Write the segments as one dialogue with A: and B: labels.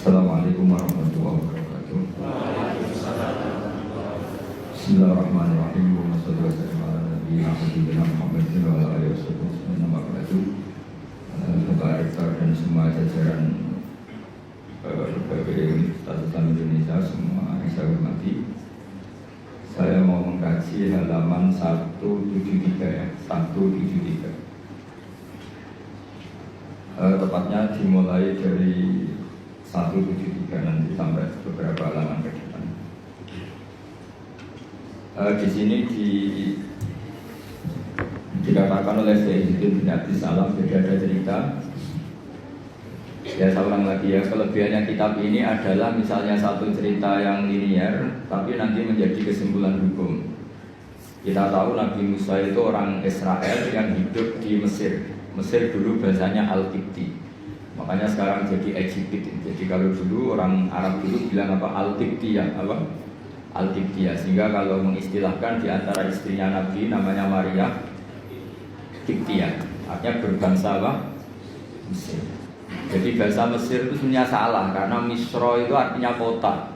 A: Assalamualaikum warahmatullahi wabarakatuh. Bismillahirrahmanirrahim. Wassalatu wassalamu ala nabiyyina Muhammadin wa ala alihi wasallam. Kepada rektor dan semua jajaran berbagai Universitas Islam Indonesia, semua yang saya hormati. Saya mau mengkaji halaman 173 ya, 173. Tepatnya dimulai dari 173 nanti sampai beberapa halaman ke depan. Di sini dikatakan oleh Sayyidina bin Abdis Salam, jadi ada cerita. Ya, saya ulang lagi ya, kelebihannya kitab ini adalah misalnya satu cerita yang linier, tapi nanti menjadi kesimpulan hukum. Kita tahu Nabi Musa itu orang Israel yang hidup di Mesir. Mesir dulu bahasanya Al-Qibti, makanya sekarang jadi Egypt. Jadi kalau dulu orang Arab dulu bilang apa? Al-Qibtiyah, apa? Al-Qibtiyah. Sehingga kalau mengistilahkan di antara istrinya Nabi namanya Maria Qibtiyah, artinya berbangsa apa? Mesir. Jadi bahasa Mesir itu sebenarnya salah, karena Misro itu artinya kota.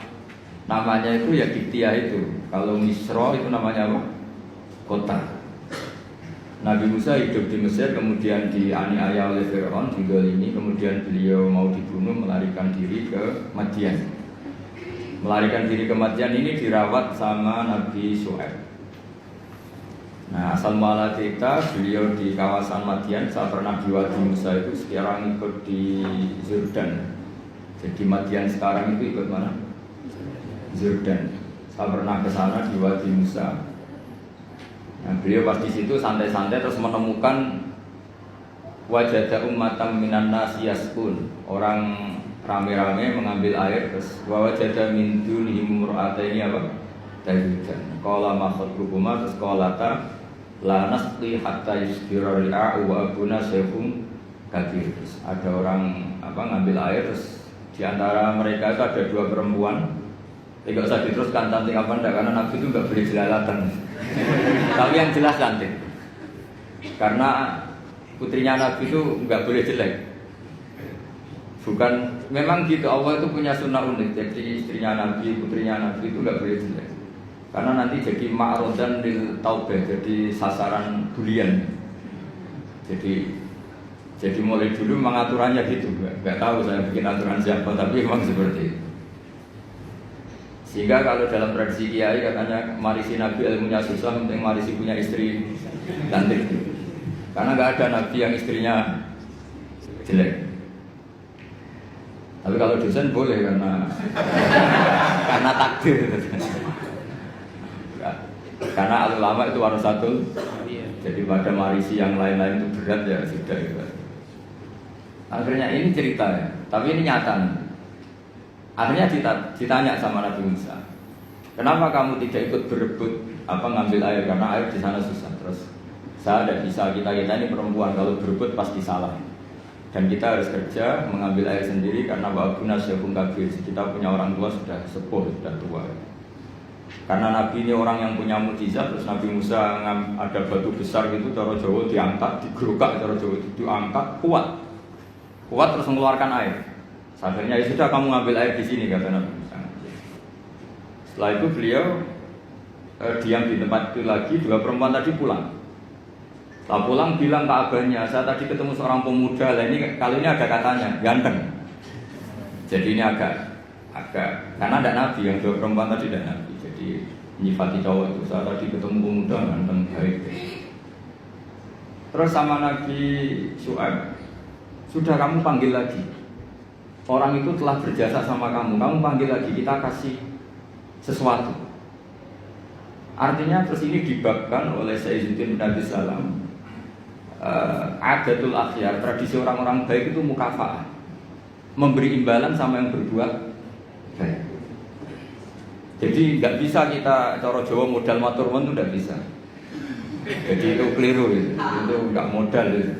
A: Namanya itu ya Qibtiyah itu. Kalau Misro itu namanya apa? Kota. Nabi Musa hidup di Mesir, kemudian dianiaya oleh Fir'aun, didolimi, kemudian beliau mau dibunuh, melarikan diri ke Madian. Melarikan diri ke Madian ini dirawat sama Nabi Syuaib. Nah, asal muala cerita, beliau di kawasan Madian. Saya pernah di Wadi Musa itu, sekarang ikut di Jordan. Jadi Madian sekarang itu ikut mana? Jordan. Saya pernah ke sana di Wadi Musa. Nah, beliau pas di situ santai-santai terus menemukan wajada ummatan minan nasi yaskun, orang rame-rame mengambil air, terus wajada min dunihim mur'ataini apa? Tajudan. Qala ma khatbuhuma, terus qalata la nasqi hatta yusdira ri'a'u wa abuna sayfum kabir. Terus ada orang apa ngambil air, terus di antara mereka itu ada dua perempuan. Tidak usah diteruskan cantik apa enggak, karena Nabi itu enggak boleh jelalatan. Tapi yang jelas cantik. Karena putrinya Nabi itu enggak boleh jelek. Bukan, memang gitu, Allah itu punya sunnah unik. Jadi istrinya Nabi, putrinya Nabi itu enggak boleh jelek. Karena nanti jadi ma'rodan lil taubah, jadi sasaran bulian. Jadi mulai dulu memang aturannya gitu. Enggak tahu saya bikin aturan siapa, tapi memang seperti itu. Sehingga kalau dalam tradisi kiai katanya marisi Nabi ilmunya susah, penting marisi punya istri cantik. Karena nggak ada Nabi yang istrinya jelek. Tapi kalau dosen boleh karena takdir. Karena ulama itu warasatul. Jadi pada marisi yang lain-lain itu berat ya sudah. Ya. Akhirnya ini cerita ya, tapi ini nyata nih. Akhirnya ditanya sama Nabi Musa, kenapa kamu tidak ikut berebut ngambil air, karena air di sana susah. Terus saya tidak bisa, kita ini perempuan, kalau berebut pasti salah. Dan kita harus kerja mengambil air sendiri karena wabuna syabung kabir, kita punya orang tua sudah sepuh, sudah tua. Karena Nabi ini orang yang punya mukjizat. Terus Nabi Musa ada batu besar gitu, cara Jawa diangkat, digerukak, cara Jawa diangkat, kuat terus mengeluarkan air. Akhirnya ya sudah, kamu ngambil air di sini, kata Nabi Musa. Setelah itu beliau diam di tempat itu lagi. Dua perempuan tadi pulang. Setelah pulang bilang ke abahnya, saya tadi ketemu seorang pemuda. Lah ini kali ini ada katanya ganteng. Jadi ini agak karena ada Nabi, yang dua perempuan tadi ada Nabi. Jadi nyifati cowok itu, saya tadi ketemu pemuda ganteng baik. Terus sama Nabi Syuaib, sudah kamu panggil lagi. Orang itu telah berjasa sama kamu panggil lagi, kita kasih sesuatu. Artinya terus ini dibabkan oleh Sayyidina bin Abdis Salam. Adatul akhyar, tradisi orang-orang baik itu mukafa'ah, memberi imbalan sama yang berbuat baik. Jadi nggak bisa kita cara Jawa modal maturun itu nggak bisa. Jadi itu keliru itu nggak modal itu.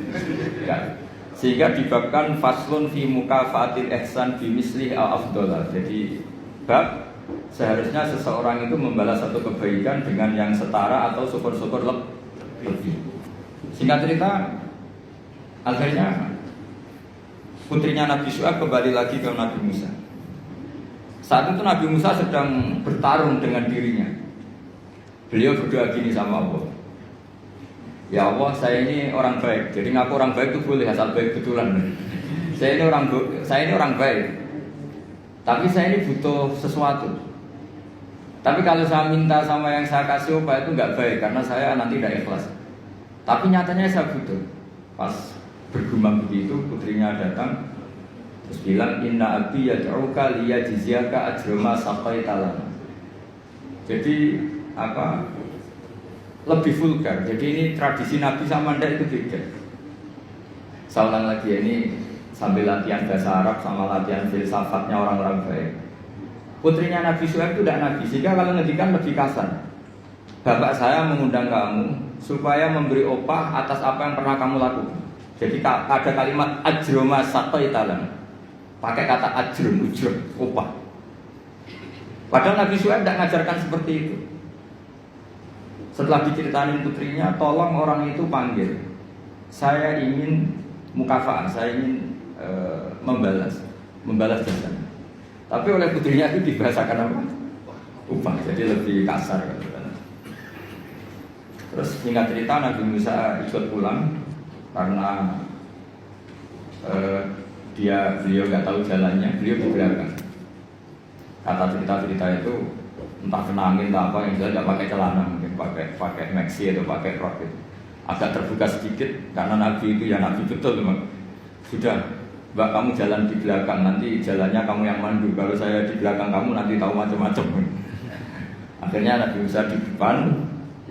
A: Sehingga dibabkan faslun fi mukafaatil ihsan bi misli al-afdhalah. Jadi bab seharusnya seseorang itu membalas satu kebaikan dengan yang setara atau syukur-syukur lebih. Singkat cerita, akhirnya putrinya Nabi Syuaib kembali lagi ke Nabi Musa. Saat itu Nabi Musa sedang bertarung dengan dirinya. Beliau berdoa gini sama Allah. Ya Allah, saya ini orang baik. Jadi ngaku orang baik itu boleh asal baik betulan. Saya ini orang baik. Tapi saya ini butuh sesuatu. Tapi kalau saya minta sama yang saya kasih upah itu nggak baik karena saya nanti tidak ikhlas. Tapi nyatanya saya butuh. Pas bergumam begitu, putrinya datang terus bilang inna abi yad'uka liyajziyaka ajrama saqaita lana. Jadi apa? Lebih vulgar. Jadi ini tradisi Nabi sama Anda itu beda. Saya ulang lagi ini sambil latihan bahasa Arab sama latihan filsafatnya orang-orang baik. Putrinya Nabi Syuaib itu tidak Nabi, sehingga kalau ngedikan lebih kasar. Bapak saya mengundang kamu supaya memberi upah atas apa yang pernah kamu lakukan. Jadi ada kalimat ajroma saqaita lana. Pakai kata ajrum, ujur, upah. Padahal Nabi Syuaib tidak mengajarkan seperti itu. Setelah diceritain putrinya, tolong orang itu panggil. Saya ingin mukafa'ah, saya ingin membalas jasa. Tapi oleh putrinya itu dibahasakan apa? Upah, jadi lebih kasar. Terus singkat cerita Nabi Musa ikut pulang karena beliau nggak tahu jalannya, beliau di belakang. Kata cerita itu entah kena angin entah apa, yang jelas nggak pakai celana, mungkin pakai maxi atau pakai rok gitu. Agak terbuka sedikit karena Nabi itu ya Nabi betul memang. Sudah, Mbak kamu jalan di belakang, nanti jalannya kamu yang mandu. Kalau saya di belakang kamu nanti tahu macam-macam. Akhirnya Nabi Musa di depan,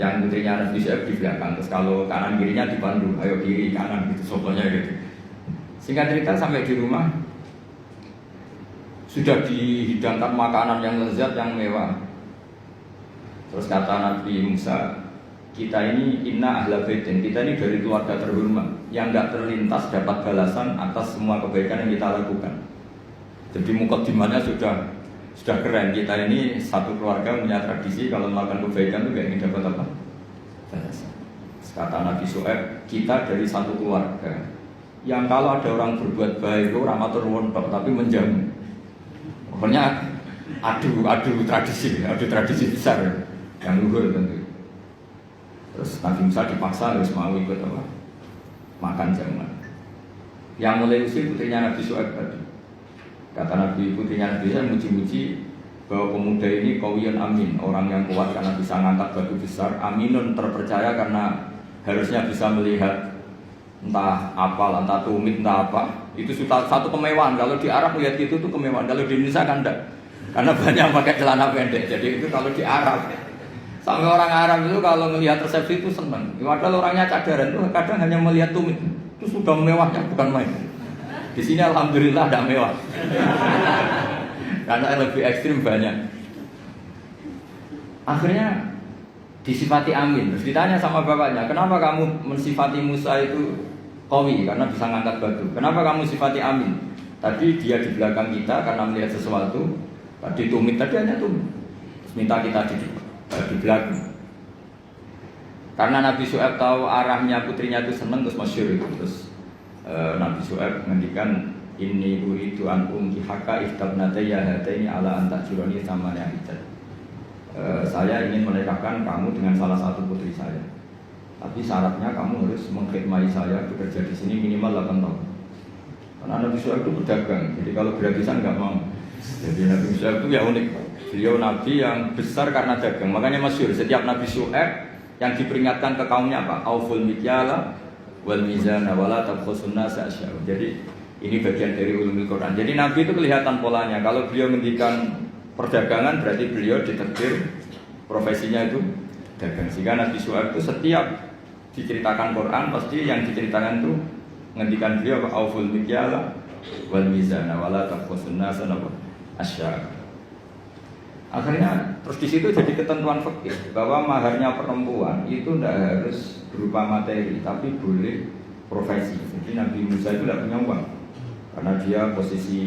A: yang putrinya Nabi Syuaib di belakang. Terus kalau kanan kirinya dipandu, ayo kiri kanan gitu, soalnya gitu. Singkat cerita sampai di rumah sudah dihidangkan makanan yang lezat, yang mewah. Terus kata Nabi Musa, kita ini inna ahla baitin, kita ini dari keluarga terhormat yang tidak terlintas dapat balasan atas semua kebaikan yang kita lakukan. Jadi mukadimahnya sudah keren. Kita ini satu keluarga punya tradisi kalau melakukan kebaikan itu gak ingin dapat apa? Balasan. Kata Nabi Syuaib, kita dari satu keluarga yang kalau ada orang berbuat baik itu ramatur wontok tapi menjamu. Pokoknya adu tradisi besar yang luhur tentu. Terus Nabi Musa dipaksa harus mau ikut apa? Makan jamuan. Yang mulai usir putrinya Nabi Syuaib tadi. Kata Nabi putrinya Nabi Syuaib muji-muji bahwa pemuda ini qawiyun amin, orang yang kuat karena bisa ngangkat batu besar, aminun terpercaya karena harusnya bisa melihat entah apa, entah tumit, entah apa. Itu sudah satu kemewahan. Kalau di Arab melihat itu tuh kemewahan. Kalau di Indonesia kan enggak. Karena banyak pakai celana pendek. Jadi itu kalau di Arab. Sampai orang Arab itu kalau melihat resepsi itu senang. Padahal orangnya cadaran itu kadang hanya melihat tumit. Itu sudah mewahnya bukan main. Di sini alhamdulillah tidak mewah. Karena lebih ekstrim banyak. Akhirnya disifati amin. Terus ditanya sama bapaknya, kenapa kamu mensifati Musa itu qawi karena bisa ngangkat batu? Kenapa kamu sifati amin? Tadi dia di belakang kita karena melihat sesuatu. Tadi tumit, tadi hanya tumit. Terus minta kita di belakang. Karena Nabi Syuaib tahu arahnya putrinya itu senang, terus masyhur itu. Terus Nabi Syuaib menghentikan inni uridu an unkihaka ihtabnatayya hataini ala an tajurani sama yang hijab. Saya ingin menikahkan kamu dengan salah satu putri saya. Tapi syaratnya kamu harus mengkhidmati saya bekerja di sini minimal 8 tahun. Karena Nabi Syuaib itu berdagang, jadi kalau gratisan nggak mau. Jadi Nabi Syuaib itu ya unik. Beliau Nabi yang besar karena dagang. Makanya masyhur setiap Nabi Syuaib yang diperingatkan ke kaumnya apa? Auful mikyala wal mizana wala tabkhusun nasa asya'a. Jadi ini bagian dari ulumul Quran. Jadi Nabi itu kelihatan polanya. Kalau beliau menghentikan perdagangan berarti beliau ditakdir profesinya itu dagang. Sehingga Nabi Syuaib itu setiap diceritakan Quran pasti yang diceritakan itu menghentikan beliau auful mikyala wal mizana wala tabkhusun nasa asya'a. Akhirnya terus di situ jadi ketentuan fikih bahwa maharnya perempuan itu tidak harus berupa materi tapi boleh profesi. Jadi Nabi Musa itu tidak punya uang karena dia posisi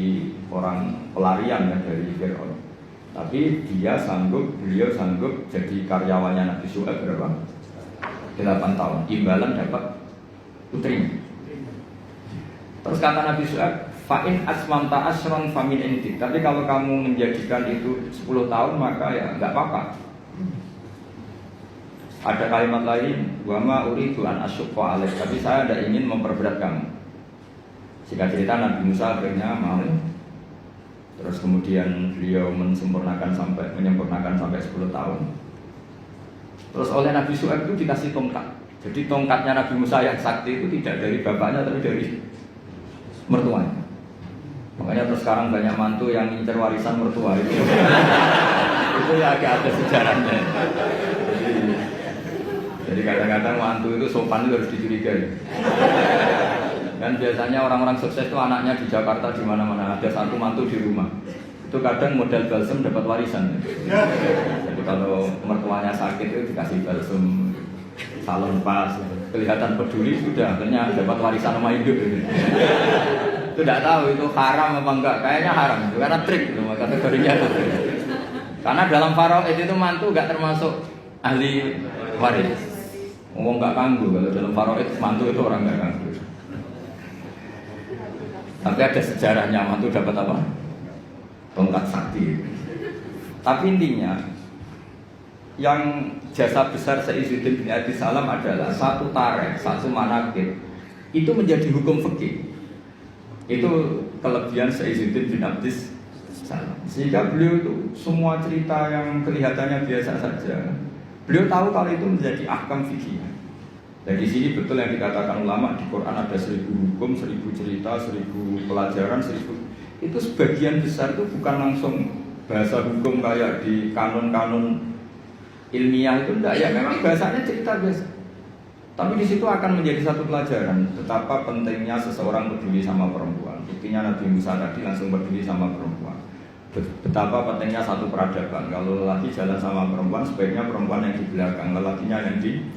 A: orang pelarian ya dari Fir'aun. Tapi beliau sanggup jadi karyawannya Nabi Syuaib berapa? 8 tahun. Imbalan dapat putrinya. Terus kata Nabi Syuaib, Fa'in asmamta asron famin indik. Tapi kalau kamu menjadikan itu 10 tahun maka ya nggak apa-apa. Ada kalimat lain, wama uridu an asyukwa alaih. Tapi saya tidak ingin memperberat kamu. Singkat cerita Nabi Musa akhirnya mau. Terus kemudian beliau menyempurnakan sampai 10 tahun. Terus oleh Nabi Syuaib itu dikasih tongkat. Jadi tongkatnya Nabi Musa yang sakti itu tidak dari bapaknya tapi dari mertuanya. Makanya terus sekarang banyak mantu yang ngincer warisan mertua itu. Itu ya agak ada sejarahnya. Jadi kadang-kadang mantu itu sopan itu harus dicurigai. Dan biasanya orang-orang sukses itu anaknya di Jakarta di mana-mana ada satu mantu di rumah. Itu kadang modal balsem dapat warisan. Jadi kalau mertuanya sakit itu dikasih balsem salon pas, kelihatan peduli sudah akhirnya dapat warisan sama hidup. Itu tidak tahu itu haram apa enggak, kayaknya haram karena trik gitu, kategorinya itu. Karena dalam faraid itu mantu enggak termasuk ahli waris. Ngomong enggak kanggu kalau dalam faraid mantu itu orang enggak kanggu. Tapi ada sejarahnya mantu dapat apa? Tongkat sakti. Tapi intinya yang jasa besar Sayyidina bin Abi Salam adalah satu tarikh, satu manaqib itu menjadi hukum fikih. Itu kelebihan Sayyidina bin Abi Salam. Sehingga beliau itu semua cerita yang kelihatannya biasa saja, beliau tahu kalau itu menjadi ahkam fikih. Dan di sini betul yang dikatakan ulama di Quran ada 1000 hukum, 1000 cerita, 1000 pelajaran, 1000. Itu sebagian besar itu bukan langsung bahasa hukum kayak di kanon-kanon ilmiah itu enggak, ya memang bahasanya cerita biasa. Tapi di situ akan menjadi satu pelajaran betapa pentingnya seseorang peduli sama perempuan. Buktinya Nabi Musa tadi langsung peduli sama perempuan. Betapa pentingnya satu peradaban. Kalau lelaki jalan sama perempuan, sebaiknya perempuan yang di belakang, lelakinya yang di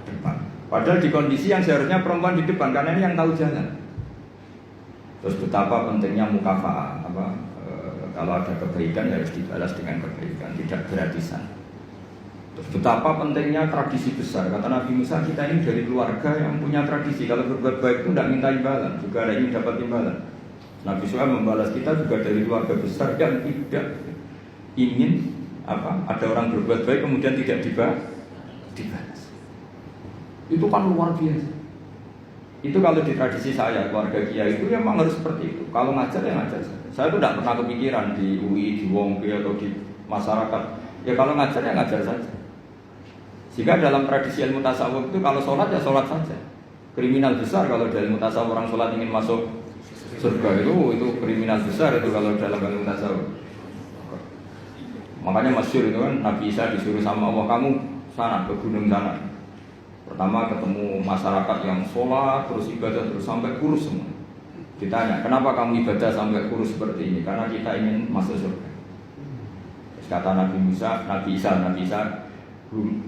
A: depan. Padahal di kondisi yang seharusnya perempuan di depan, karena ini yang tahu jalan. Terus betapa pentingnya mukafa'ah, kalau ada kebaikan ya harus dibalas dengan kebaikan, tidak gratisan. Betapa pentingnya tradisi besar. Kata Nabi Musa, kita ini dari keluarga yang punya tradisi. Kalau berbuat baik itu tidak minta imbalan, juga ada ingin dapat imbalan. Nabi Syuaib membalas kita juga dari keluarga besar yang tidak ingin ada orang berbuat baik kemudian tidak dibalas. Itu kan luar biasa. Itu kalau di tradisi saya, keluarga kiai itu memang harus seperti itu. Kalau ngajar ya ngajar saja. Saya itu tidak pernah kepikiran di UI, di Wongke atau di masyarakat. Ya kalau ngajar ya ngajar saja. Jika dalam tradisi ilmu tasawuf itu kalau sholat ya sholat saja. Kriminal besar kalau dalam ilmu tasawuf orang sholat ingin masuk surga itu kriminal besar itu kalau dalam ilmu tasawuf. Makanya masyhur itu kan Nabi Isa disuruh sama Allah, kamu sana ke gunung sana. Pertama ketemu masyarakat yang sholat terus ibadah terus sampai kurus semua. Ditanya kenapa kamu ibadah sampai kurus seperti ini? Karena kita ingin masuk surga. Terus kata Nabi Isa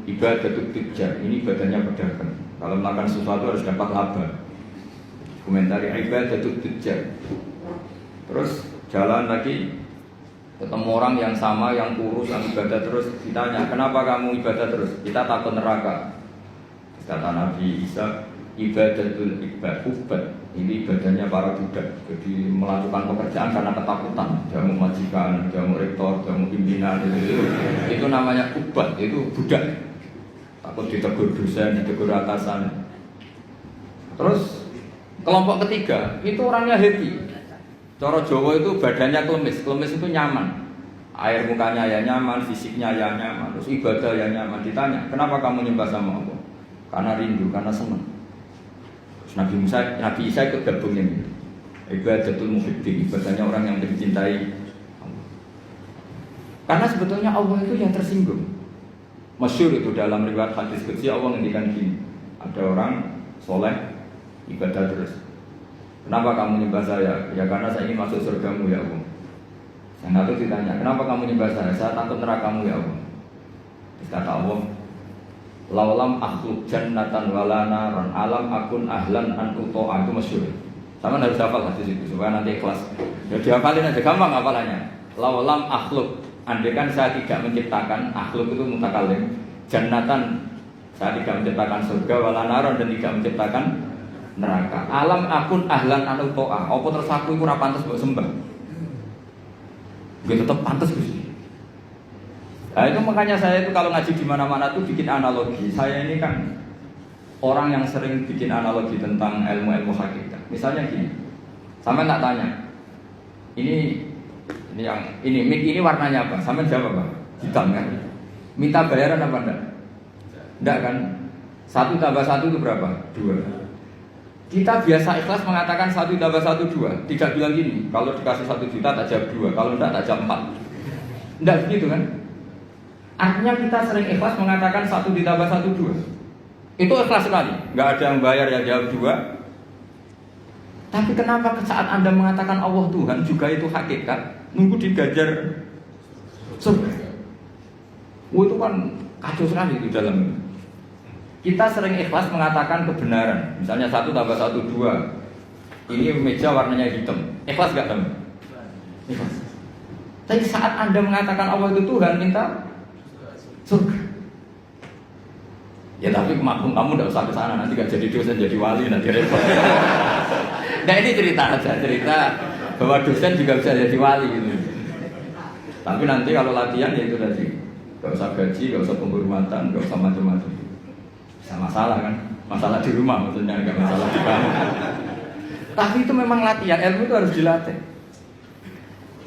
A: ibadah tujjar, ini ibadahnya pedagang. Kalau melakukan sesuatu harus dapat laba. Komentari ibadah tujjar. Terus jalan lagi ketemu orang yang sama, yang kurus, yang ibadah terus. Ditanya, kenapa kamu ibadah terus? Kita takut neraka. Terus kata Nabi Isa, ibadatul ibad. Ini ibadahnya para budak. Jadi melakukan pekerjaan karena ketakutan. Jamu majikan, jamu rektor, jamu pimpinan itu namanya ubad, itu budak. Takut ditegur dosen, ditegur atasan. Terus kelompok ketiga itu orangnya happy. Cara Jawa itu badannya klemis itu nyaman. Air mukanya ya nyaman, fisiknya ya nyaman, terus ibadah ya nyaman. Ditanya, kenapa kamu nyembah sama Allah? Karena rindu, karena senang. Nabi Isa ikut gabungnya gitu. Ibadatul muhibbin, ibadahnya orang yang mencintai Allah. Karena sebetulnya Allah itu yang tersinggung. Masyhur itu dalam riwayat hadis qudsi Allah ngendikan gini. Ada orang soleh ibadah terus. Kenapa kamu nyembah saya? Ya karena saya ingin masuk surgamu ya Allah. Yang satu ditanya, kenapa kamu nyembah saya? Saya takut nerakamu ya Allah. Terus kata Allah, laulam akhluk jannatan wala naran alam akun ahlan an uto'a. Itu masyhur. Sama harus hafal hadis itu supaya nanti ikhlas. Ya dihafalin aja gampang hafalannya. Laulam akhluk, andaikan saya tidak menciptakan, akhluk itu mutakalim, jannatan, saya tidak menciptakan surga wala naran dan tidak menciptakan neraka. Alam akun ahlan anu to'ah. Apa terus aku iku ora pantes mbok sembah? Gue tetap pantes Gusti. Nah itu makanya saya itu kalau ngaji di mana-mana tuh bikin analogi. Saya ini kan orang yang sering bikin analogi tentang ilmu-ilmu hakikat. Misalnya gini, sampai tak tanya, ini mic ini warnanya apa? Sampai jawab apa? Hitam kan? Minta bayaran apa enggak? Enggak kan? 1 tambah 1 itu berapa? 2. Kita biasa ikhlas mengatakan 1 tambah 1 2. Tidak bilang gini, kalau dikasih 1 juta tak jawab 2, kalau enggak tak jawab 4. Enggak begitu kan? Artinya kita sering ikhlas mengatakan 1 ditambah 1 2. Itu ikhlas sekali, nggak ada yang bayar yang jawab 2. Tapi kenapa saat Anda mengatakan Allah Tuhan juga itu hakikat, nunggu digajar surga? Itu kan kacau sekali di dalam. Kita sering ikhlas mengatakan kebenaran, misalnya 1 tambah 1 2. Ini meja warnanya hitam, ikhlas nggak teman? Ikhlas. Tapi saat Anda mengatakan Allah itu Tuhan, minta surga. Ya tapi maklum kamu tidak usah ke sana, nanti gak jadi dosen jadi wali nanti repot. Nah ini cerita aja, cerita bahwa dosen juga bisa jadi wali gitu. Tapi nanti kalau latihan ya itu tadi, gak usah gaji, gak usah penghormatan, gak usah macam-macam. Bisa masalah kan, masalah di rumah maksudnya, gak masalah di kamar. Tapi itu memang latihan, ilmu itu harus dilatih.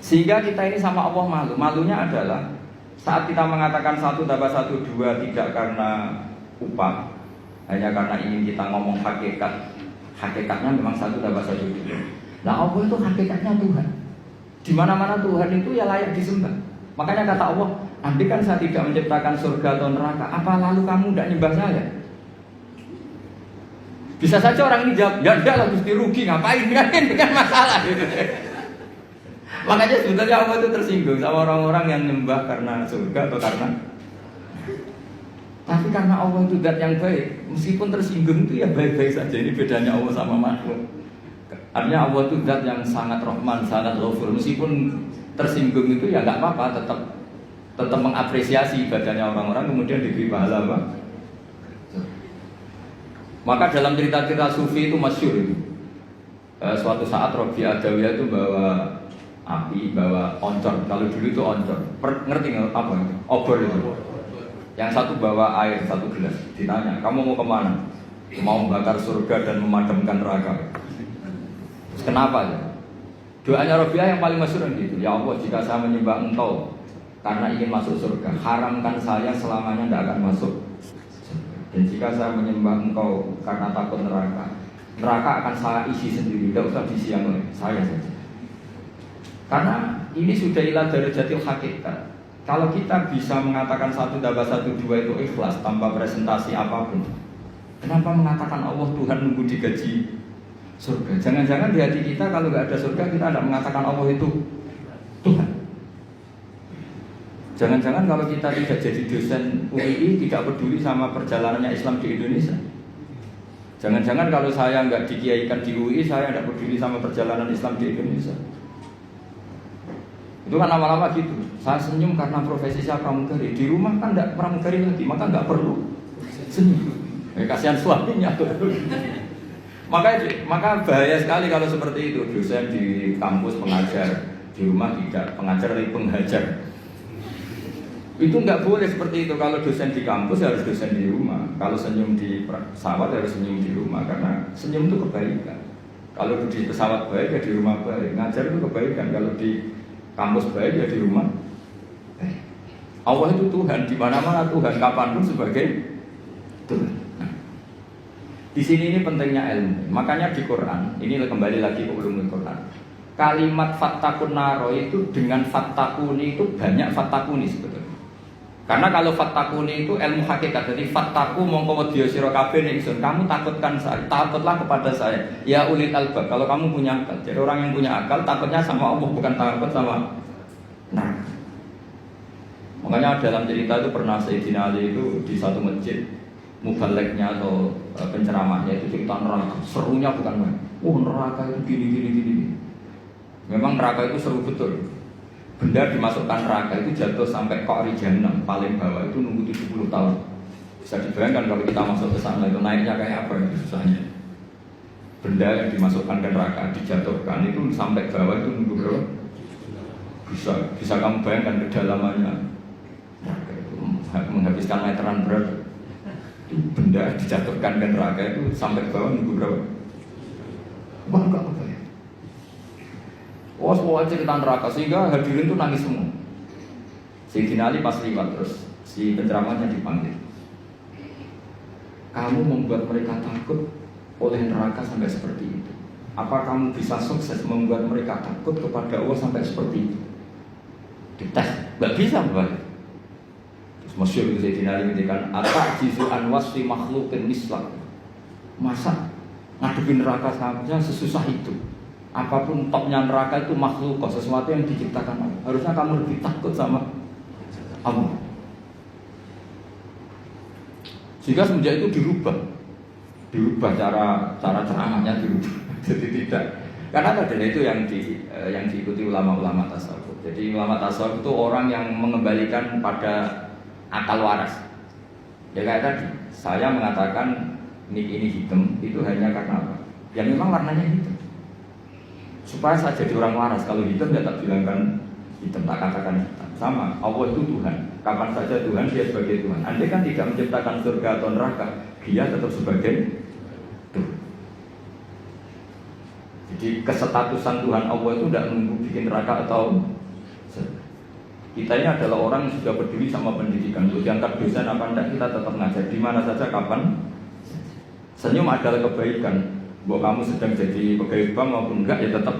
A: Sehingga kita ini sama Allah malu. Malunya adalah saat kita mengatakan 1 tambah 1 2 tidak karena upah, hanya karena ingin kita ngomong hakikat. Hakikatnya memang 1 tambah 1 2. Nah Allah itu hakikatnya Tuhan. Di mana-mana Tuhan itu ya layak disembah. Makanya kata Allah, andai kan saya tidak menciptakan surga atau neraka, apa lalu kamu tidak nyembah saya? Bisa saja orang ini jawab, ya enggak lah Gusti, rugi ngapain kan, ini kan masalah gitu. Makanya sebetulnya Allah itu tersinggung sama orang-orang yang nyembah karena surga atau karena. Tapi karena Allah itu zat yang baik, meskipun tersinggung itu ya baik-baik saja. Ini bedanya Allah sama makhluk. Artinya Allah itu zat yang sangat Rahman, sangat Ghafur. Meskipun tersinggung itu ya nggak apa-apa, tetap mengapresiasi ibadahnya orang-orang, kemudian diberi pahala apa? Maka dalam cerita-cerita sufi itu masyhur itu. Suatu saat Rabi Adawiyah itu bawa api, bawa oncor. Kalau dulu itu oncor. Ngerti nggak apa itu? Obor itu. Yang satu bawa air 1 gelas. Ditanya, kamu mau kemana? Mau membakar surga dan memadamkan neraka. Terus kenapa ya? Doanya Rabi'ah yang paling masyhur gitu. Ya Allah, jika saya menyembah Engkau karena ingin masuk surga, haramkan saya selamanya tidak akan masuk. Dan jika saya menyembah Engkau karena takut neraka, neraka akan saya isi sendiri, tidak usah diisi oleh saya saja. Karena ini sudah ilah dari jatil hakikat. Kalau kita bisa mengatakan 1 tambah 1 2 itu ikhlas tanpa presentasi apapun, kenapa mengatakan Allah Tuhan nunggu digaji surga? Jangan-jangan di hati kita kalau nggak ada surga kita tidak mengatakan Allah itu Tuhan. Jangan-jangan kalau kita tidak jadi dosen UII tidak peduli sama perjalanannya Islam di Indonesia. Jangan-jangan kalau saya nggak dikiaikan di UI saya tidak peduli sama perjalanan Islam di Indonesia. Itu kan lama-lama gitu. Saya senyum karena profesi saya pramugari. Di rumah kan tidak pramugari lagi, maka nggak perlu senyum. Kasihan suaminya tuh. Maka bahaya sekali kalau seperti itu. Dosen di kampus pengajar, di rumah tidak pengajar tapi penghajar. Itu nggak boleh seperti itu. Kalau dosen di kampus harus dosen di rumah. Kalau senyum di pesawat harus senyum di rumah karena senyum itu kebaikan. Kalau di pesawat baik ya di rumah baik. Ngajar itu kebaikan. Kalau di kampus baik ya di rumah. Allah itu Tuhan, di mana-mana Tuhan, kapanpun sebagai Tuhan. Nah, di sini ini pentingnya ilmu. Makanya di Quran, ini kembali lagi ke ulumul Quran. Kalimat fattakun naro itu dengan fattakuni itu banyak fattakuni sebetulnya. Karena kalau fattakuni itu ilmu hakikat, jadi fattaku mongko wedya sira kabeh ning ingsun, kamu takutkan saya, takutlah kepada saya. Ya ulil albab, kalau kamu punya akal. Jadi orang yang punya akal takutnya sama Allah, bukan takut sama neraka. Makanya dalam cerita itu pernah Sayyidina Ali itu di satu masjid mubalignya atau penceramahnya itu cerita neraka. Serunya bukan main. Oh neraka itu gini. Memang neraka itu seru betul. Benda dimasukkan neraka itu jatuh sampai Qa'ri Jahannam paling bawah itu nunggu 70 tahun. Bisa dibayangkan kalau kita masuk ke sana itu naiknya kayak apa itu susahnya. benda yang dimasukkan ke neraka dijatuhkan itu sampai bawah itu nunggu berapa? Bisa kamu bayangkan kedalamannya neraka itu menghabiskan meteran berat. Benda dijatuhkan ke neraka itu sampai bawah nunggu berapa? Wah, enggak apa ya? Wah, semua cerita neraka sehingga hadirin itu nangis semua. Sayyidina Ali pas liwat terus si penceramahnya dipanggil. Kamu membuat mereka takut oleh neraka sampai seperti itu. Apa kamu bisa sukses membuat mereka takut kepada Allah sampai seperti itu? Dites, nggak bisa Mbak. Terus masyhur itu Sayyidina Ali mengatakan, "Atajizu an wasfi makhluqin mislah." Masa ngadepin neraka saja sesusah itu? Apapun topnya neraka itu makhluk, sesuatu yang diciptakan Allah. Harusnya kamu lebih takut sama Allah. Sehingga semenjak itu dirubah cara ceramahnya dirubah. Jadi tidak, karena tadi itu yang diikuti ulama-ulama tasawuf. Jadi ulama tasawuf itu orang yang mengembalikan pada akal waras. Ya kayak tadi, saya mengatakan ini hitam itu hanya karena apa? Ya memang warnanya hitam. Supaya saya jadi orang waras, kalau hitam ya tak bilangkan hitam, tak katakan hitam. Sama, Allah itu Tuhan. Kapan saja Tuhan, dia sebagai Tuhan. Andai kan tidak menciptakan surga atau neraka, dia tetap sebagai Tuhan. Jadi kesetatusan Tuhan Allah itu tidak nunggu bikin neraka atau kita ini adalah orang yang sudah peduli sama pendidikan. Untuk diangkat dosen apa enggak, kita tetap ngajar di mana saja, kapan. Senyum adalah kebaikan. Bahwa kamu sedang jadi pegawai bank maupun enggak, ya tetap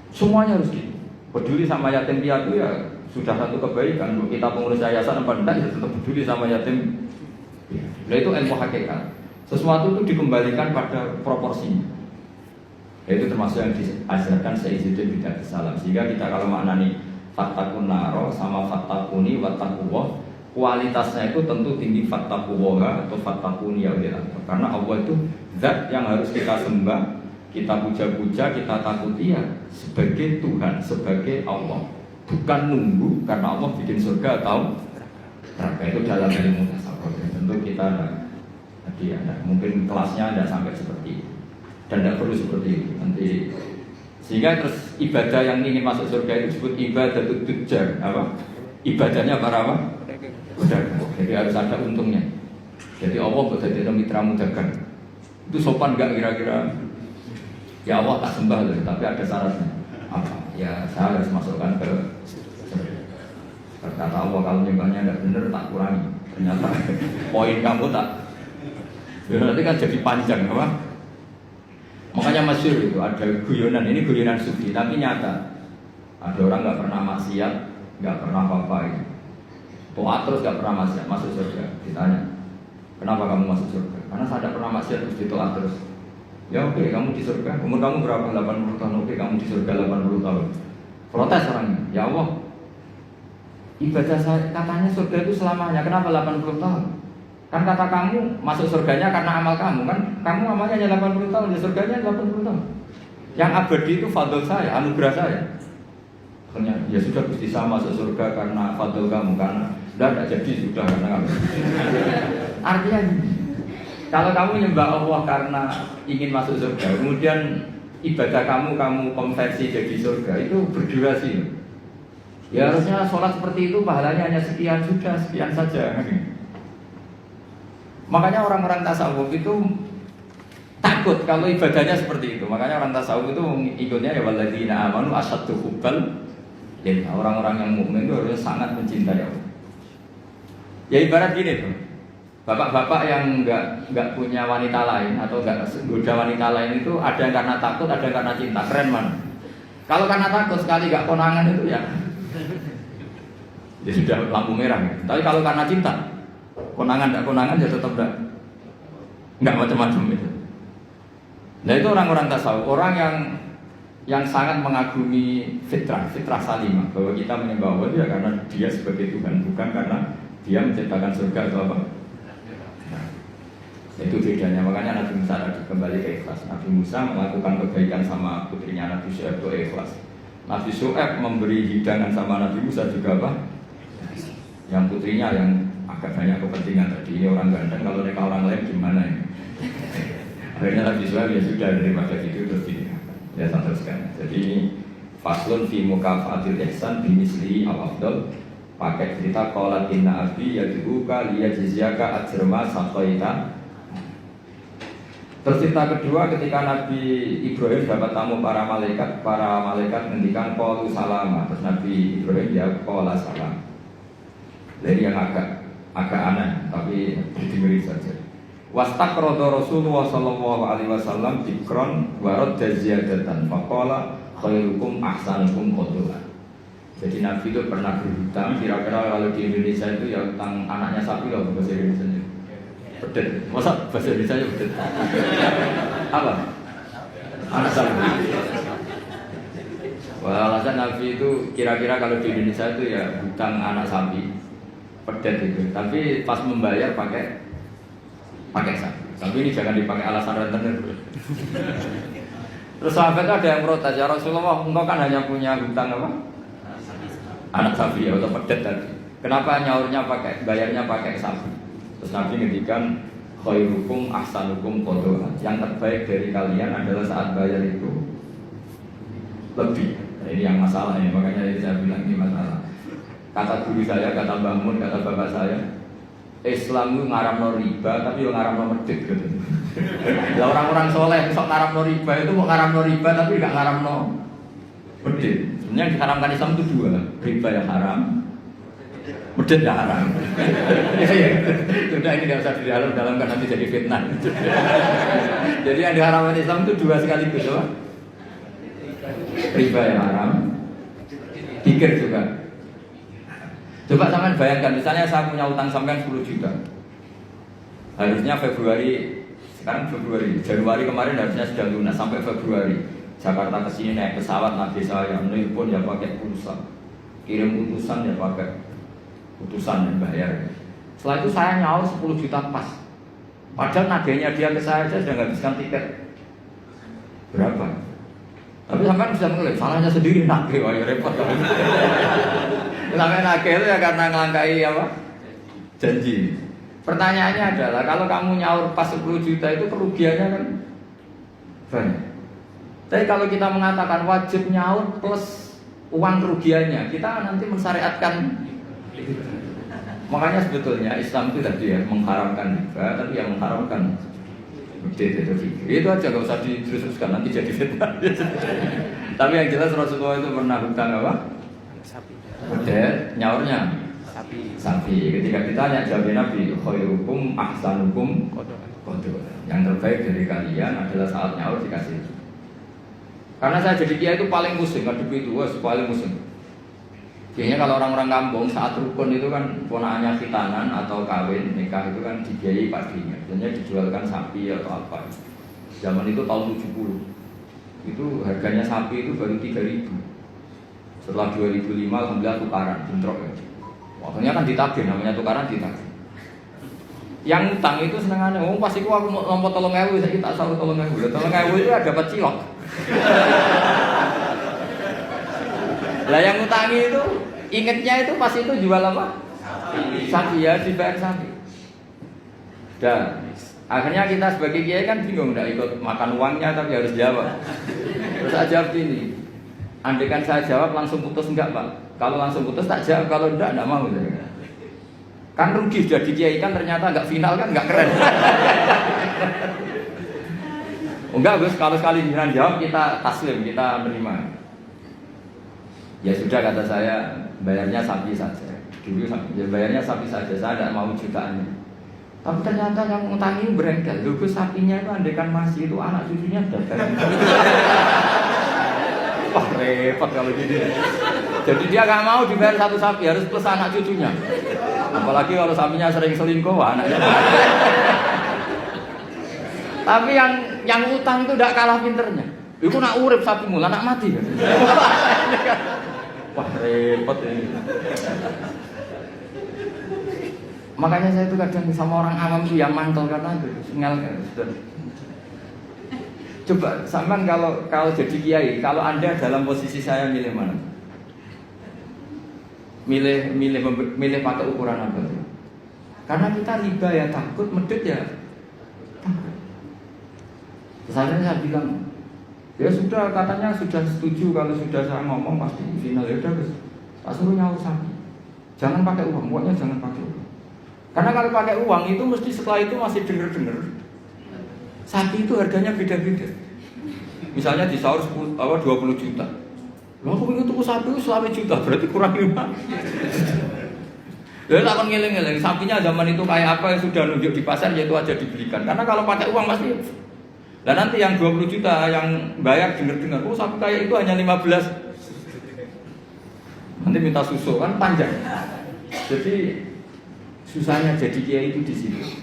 A: semuanya harus gitu. Peduli sama yatim piatu ya sudah satu kebaikan. Untuk kita pengurus yayasan apa enggak, ya tetap peduli sama yatim. Nah itu ilmu hakikat. Sesuatu itu dikembalikan pada proporsinya. Itu termasuk yang diajarkan Sayyiduddin Bid'ah Salam. Sehingga kita kalau maknani fattaqun naro sama fattaquni wattaqullah, kualitasnya itu tentu tinggi fattaqullaha atau fattaquni ya Allah. Karena Allah itu zat yang harus kita sembah, kita puja-puja, kita takuti ya sebagai Tuhan, sebagai Allah. Bukan nunggu karena Allah bikin surga atau neraka. Itu dalam ilmu tasawuf. Tentu kita mungkin kelasnya tidak sampai seperti itu. Dan tidak perlu seperti itu nanti. Sehingga terus ibadah yang ingin masuk surga itu disebut ibadah tujar. Apa? Ibadahnya para apa? Pedagang. Jadi harus ada untungnya. Jadi Allah berjadi mitra dagang. Itu sopan nggak kira-kira? Ya Allah tak sembah loh, tapi ada syaratnya. Apa? Ya saya harus masukkan ke surga. Kata Allah kalau nyembahnya tidak benar tak kurangi. Ternyata poin kamu tak. Berarti kan jadi panjang, apa? Makanya masyhur itu ada guyonan, ini guyonan sufi tapi nyata. Ada orang nggak pernah maksiat, nggak pernah apa-apa. Toat terus nggak pernah maksiat, masuk surga. Ditanya, kenapa kamu masuk surga? Karena saya tidak pernah maksiat terus ditoat terus. Ya oke, kamu di surga. Umur kamu berapa? 80 tahun. Oke, kamu di surga 80 tahun. Protes orangnya. Ya Allah, ibadah saya katanya surga itu selamanya. Kenapa 80 tahun? Kan kata kamu masuk surganya karena amal kamu kan. Kamu amalnya hanya 80 tahun, ya surganya 80 tahun. Yang abadi itu fadl saya, anugerah saya. Akhirnya ya sudah Gusti saya masuk surga karena fadl kamu, karena tidak jadi sudah karena kamu. Artinya kalau kamu menyembah Allah karena ingin masuk surga, kemudian ibadah kamu konversi jadi surga, itu berdurasi. Ya harusnya sholat seperti itu pahalanya hanya sekian, sudah sekian saja. Makanya orang-orang tasawuf itu takut kalau ibadahnya seperti itu. Makanya orang tasawuf itu ikutnya ya walladzina amanu asyaddu hubbal lillah. Orang-orang yang mukmin itu harusnya sangat mencintai Allah. Ya ibarat gini tuh. Bapak-bapak yang enggak punya wanita lain atau enggak goda wanita lain itu ada yang karena takut, ada yang karena cinta. Keren man. Kalau karena takut sekali enggak konangan itu ya sudah lampu merah. Tapi kalau karena cinta, konangan tidak konangan ya tetap enggak macam-macam itu. Nah itu orang-orang tasawuf, orang yang sangat mengagumi fitrah salimah, bahwa kita menyembah Allah ya karena dia sebagai Tuhan, bukan karena dia menciptakan surga atau apa. Nah, itu bedanya. Makanya Nabi Musa tadi kembali ke ikhlas. Nabi Musa melakukan kebaikan sama putrinya Nabi Syuaib itu ikhlas. Nabi Syuaib memberi hidangan sama Nabi Musa juga apa? Yang putrinya yang agak banyak kepentingan tadi. Ini orang ganteng, kalau mereka orang lain gimana ya? Akhirnya Nabi Suhaib ya sudah daripada gitu terus ini ya teruskan. Jadi ini faslun fi mukafatil ihsan bimisli al-afdal. Pakai cerita qala inna abi yad'uka liyajziyaka ajrama saqaita. Terus cerita kedua ketika Nabi Ibrahim dapat tamu para malaikat ngendikan qalu salama. Terus Nabi Ibrahim dia qala salam. Jadi yang agak aneh tapi didengar saja. Wastaqrada Rasulullah sallallahu alaihi wasallam dzikron wa radda ziyadatan faqala khairukum ahsanukum qadran. Jadi Nabi itu pernah berhutang, kira-kira kalau di Indonesia itu ya hutang anaknya sapi loh bahasa Indonesia. Pedet. Masa bahasa Indonesia pedet? Apa? Anak sapi. Wah, alasan Nabi itu kira-kira kalau di Indonesia itu ya hutang anak sapi. Pedet itu. Tapi pas membayar pakai sapi. Tapi ini jangan dipakai alasan rentenir. Terus sahabat ada yang protes, ya Rasulullah, engkau kan hanya punya hutang apa? Anak sapi ya, atau pedet tadi. Kenapa bayarnya pakai sapi? Terus Nabi ngendikan khairukum ahsanukum qadha. Yang terbaik dari kalian adalah saat bayar itu lebih. Nah, ini yang masalah ya, makanya saya bilang ini masalah. Kata guru saya, kata Mbah Mun, kata bapak saya, Islam itu ngaramno riba tapi yo ngaramno medhit gitu. Lah orang-orang soleh sok ngaramno riba itu mau ngaramno riba tapi enggak ngaramno medhit. Sebenarnya yang diharamkan Islam itu dua, riba yang haram, medhit yang haram. Sudah ini enggak usah didalam-dalamkan nanti jadi fitnah. Jadi yang diharamkan Islam itu dua sekaligus, apa? Riba yang haram, pikir juga. Coba sampean bayangkan, misalnya saya punya utang sampean 10 juta. Harusnya Januari kemarin harusnya sudah lunas sampai Februari. Jakarta ke sini naik pesawat, nabi saya nelpon ya pakai pulsa. Kirim utusan ya pakai utusan dan bayar. Setelah itu saya nyaur 10 juta pas. Padahal nagenya dia ke saya sudah menghabiskan tiket. Berapa? Tapi sampean bisa mengelak, salahnya sendiri nagih, wah ya repot. Sampai nagih itu ya karena ngelangkai apa? Janji. Pertanyaannya adalah kalau kamu nyaur pas 10 juta itu kerugiannya kan banyak. Tapi kalau kita mengatakan wajib nyaur plus uang kerugiannya, kita nanti mensyariatkan. Makanya sebetulnya Islam itu tadi ya mengharamkan riba, tapi yang mengharamkan itu aja gak usah diteruskan nanti jadi fitnah. Tapi yang jelas Rasulullah itu pernah hutang apa? Sapi. Udah nyaurnya sapi. Ketika ditanya jawab Nabi, khairukum ahsanukum qadha. Yang terbaik dari kalian adalah saat nyaur dikasih. Karena saya jadi kiai itu paling pusing ngadepi itu, paling pusing. Biasanya kalau orang-orang kampung saat rukun itu kan ponakannya khitanan atau kawin nikah itu kan dibiayai paginya. Biasanya dijualkan sapi atau apa. Zaman itu tahun 70. Itu harganya sapi itu baru 3.000. Setelah 2005 alhamdulillah tukaran bentrok ya. Waktunya kan ditagih, namanya tukaran ditagih. Yang utang itu senengannya, pasti aku mau lompat 3.000, saya tak selalu 3.000. 3.000 itu ada dapat cilok. Lah yang utangi itu ingetnya itu pas itu jual apa? Sapi ya, dibayar sapi. Dan akhirnya kita sebagai kiai kan bingung, tidak ikut makan uangnya tapi harus jawab. Terus saya jawab ini, andaikan saya jawab langsung putus enggak Pak? Kalau langsung putus tak jawab, kalau enggak mau. Kan rugi jadi kiai kan ternyata enggak final kan enggak keren. Enggak Gus, kalau sekali jiran jawab kita taslim, kita menerima. Ya sudah kata saya, bayarnya sapi saja. Dulu ya bayarnya sapi saja, saya tidak mau jutaan. Tapi ternyata yang ngutangi berengkel. Loh sapinya itu andaikan masih itu anak cucunya dapat. Wah repot kalau gini. Jadi dia nggak mau dibayar satu sapi, harus plus anak cucunya. Apalagi kalau sapinya sering selingkuh, anaknya. Tapi yang utang itu tidak kalah pinternya. Itu nak urip sapi mula, nak mati. Wah repot ini. Makanya saya itu kadang sama orang awam itu yang mantel karena itu singal kan. Coba sampean kalau jadi kiai, kalau Anda dalam posisi saya milih mana? Milih pakai ukuran apa? Karena kita riba ya takut, medit ya takut. Terus akhirnya saya bilang, ya sudah, katanya sudah setuju kalau sudah saya ngomong pasti final. Ya udah, tak suruh nyawa sapi. Jangan pakai uang, uangnya jangan pakai uang. Karena kalau pakai uang itu mesti setelah itu masih denger-denger. Sapi itu harganya beda-beda. Misalnya di sahur 20 juta. Lah aku ingin tuku sapi itu 1 juta, berarti kurang 5. Ya tak akan ngeleng-ngeleng, sapinya zaman itu kayak apa yang sudah nunjuk di pasar, yaitu aja dibelikan. Karena kalau pakai uang pasti. Dan nanti yang 20 juta yang bayar dengar-dengar, oh sapi kayak itu hanya 15. Nanti minta susu kan panjang. Jadi susahnya jadi kiai itu di situ.